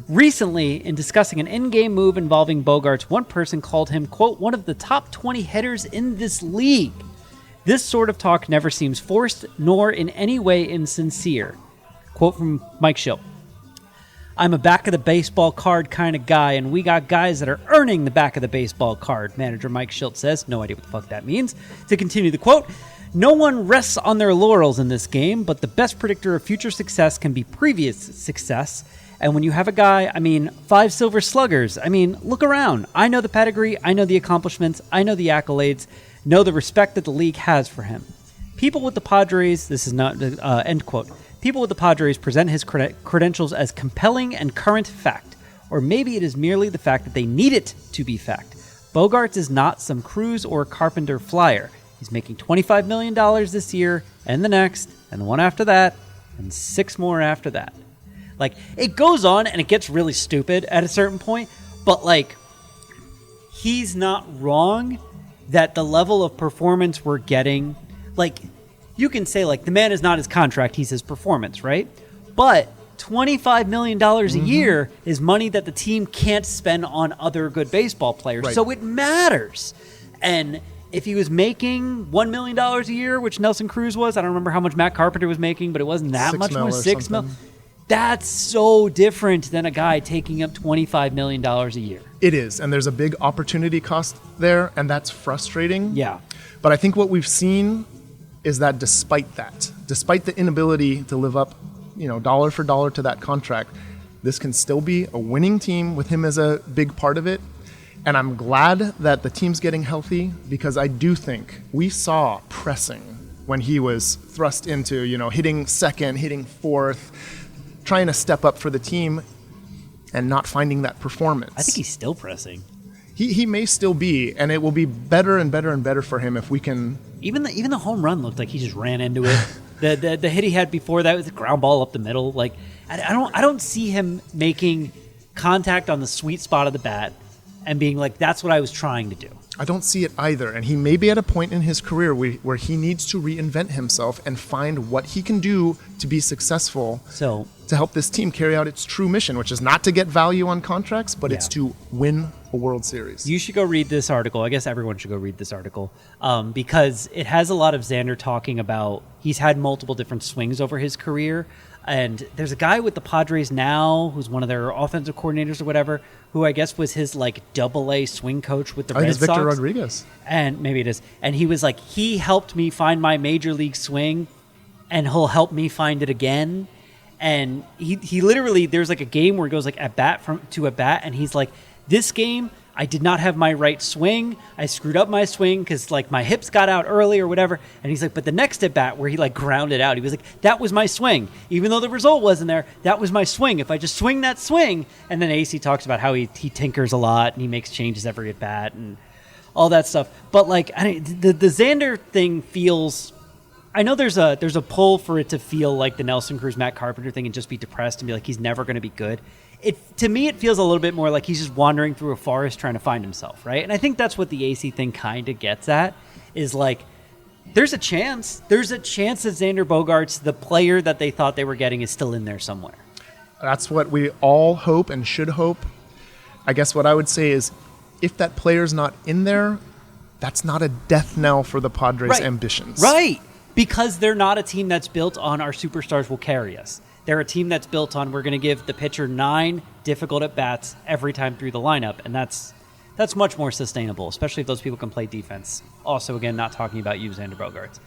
Recently, in discussing an in-game move involving Bogaerts, one person called him, quote, one of the top 20 hitters in this league. This sort of talk never seems forced, nor in any way insincere. Quote from Mike Schilt. I'm a back-of-the-baseball card kind of guy, and we got guys that are earning the back of the baseball card, manager Mike Schilt says. No idea what the fuck that means. To continue the quote, no one rests on their laurels in this game, but the best predictor of future success can be previous success. And when you have a guy, 5 silver sluggers, look around. I know the pedigree, I know the accomplishments, I know the accolades, know the respect that the league has for him. People with the Padres, this is not, end quote. People with the Padres present his credentials as compelling and current fact, or maybe it is merely the fact that they need it to be fact. Bogaerts is not some Cruz or Carpenter flyer. He's making $25 million this year, and the next, and the one after that, and 6 more after that. Like, it goes on, and it gets really stupid at a certain point, but, he's not wrong that the level of performance we're getting, you can say, the man is not his contract, he's his performance, right? But $25 million a year is money that the team can't spend on other good baseball players. Right. So it matters. And if he was making $1 million a year, which Nelson Cruz was, I don't remember how much Matt Carpenter was making, but it wasn't that much more, $6 million. That's so different than a guy taking up $25 million a year. It is, and there's a big opportunity cost there, and that's frustrating. Yeah. But I think what we've seen is that despite the inability to live up, dollar for dollar to that contract, this can still be a winning team with him as a big part of it. And I'm glad that the team's getting healthy, because I do think we saw pressing when he was thrust into, hitting second, hitting fourth, trying to step up for the team and not finding that performance. I think he's still pressing. He may still be, and it will be better and better and better for him if we can. Even the home run looked like he just ran into it. the hit he had before that was a ground ball up the middle. I don't see him making contact on the sweet spot of the bat and being like, that's what I was trying to do. I don't see it either, and he may be at a point in his career where he needs to reinvent himself and find what he can do to be successful. So to help this team carry out its true mission, which is not to get value on contracts, but it's to win a World Series. You should go read this article. I guess everyone should go read this article because it has a lot of Xander talking about he's had multiple different swings over his career. And there's a guy with the Padres now who's one of their offensive coordinators or whatever, who I guess was his AA swing coach with the Red Sox. I think it's Victor Rodriguez. And maybe it is. And he was like, he helped me find my major league swing, and he'll help me find it again. And he literally, there's a game where he goes at bat to a bat, and he's like, this game, I did not have my right swing. I screwed up my swing because my hips got out early or whatever. And he's like, but the next at bat where he grounded out, he was like, that was my swing. Even though the result wasn't there, that was my swing. If I just swing that swing. And then AC talks about how he tinkers a lot and he makes changes every at bat and all that stuff. But the Xander thing feels, I know there's a pull for it to feel like the Nelson Cruz, Matt Carpenter thing and just be depressed and be like, he's never going to be good. To me, it feels a little bit more like he's just wandering through a forest trying to find himself, right? And I think that's what the AC thing kind of gets at, is there's a chance that Xander Bogaerts, the player that they thought they were getting, is still in there somewhere. That's what we all hope and should hope. I guess what I would say is, if that player's not in there, that's not a death knell for the Padres' ambitions. Right, because they're not a team that's built on our superstars will carry us. They're a team that's built on we're going to give the pitcher 9 difficult at-bats every time through the lineup, and that's much more sustainable, especially if those people can play defense. Also, again, not talking about you, Xander Bogaerts.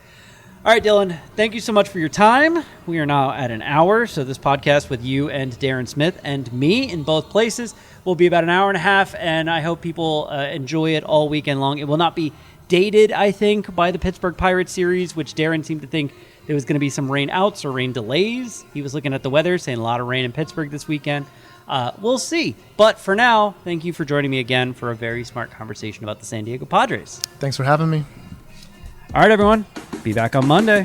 All right, Dylan, thank you so much for your time. We are now at an hour, so this podcast with you and Darren Smith and me in both places will be about an hour and a half, and I hope people enjoy it all weekend long. It will not be dated, I think, by the Pittsburgh Pirates series, which Darren seemed to think there was going to be some rain outs or rain delays. He was looking at the weather, saying a lot of rain in Pittsburgh this weekend. We'll see. But for now, thank you for joining me again for a very smart conversation about the San Diego Padres. Thanks for having me. All right, everyone. Be back on Monday.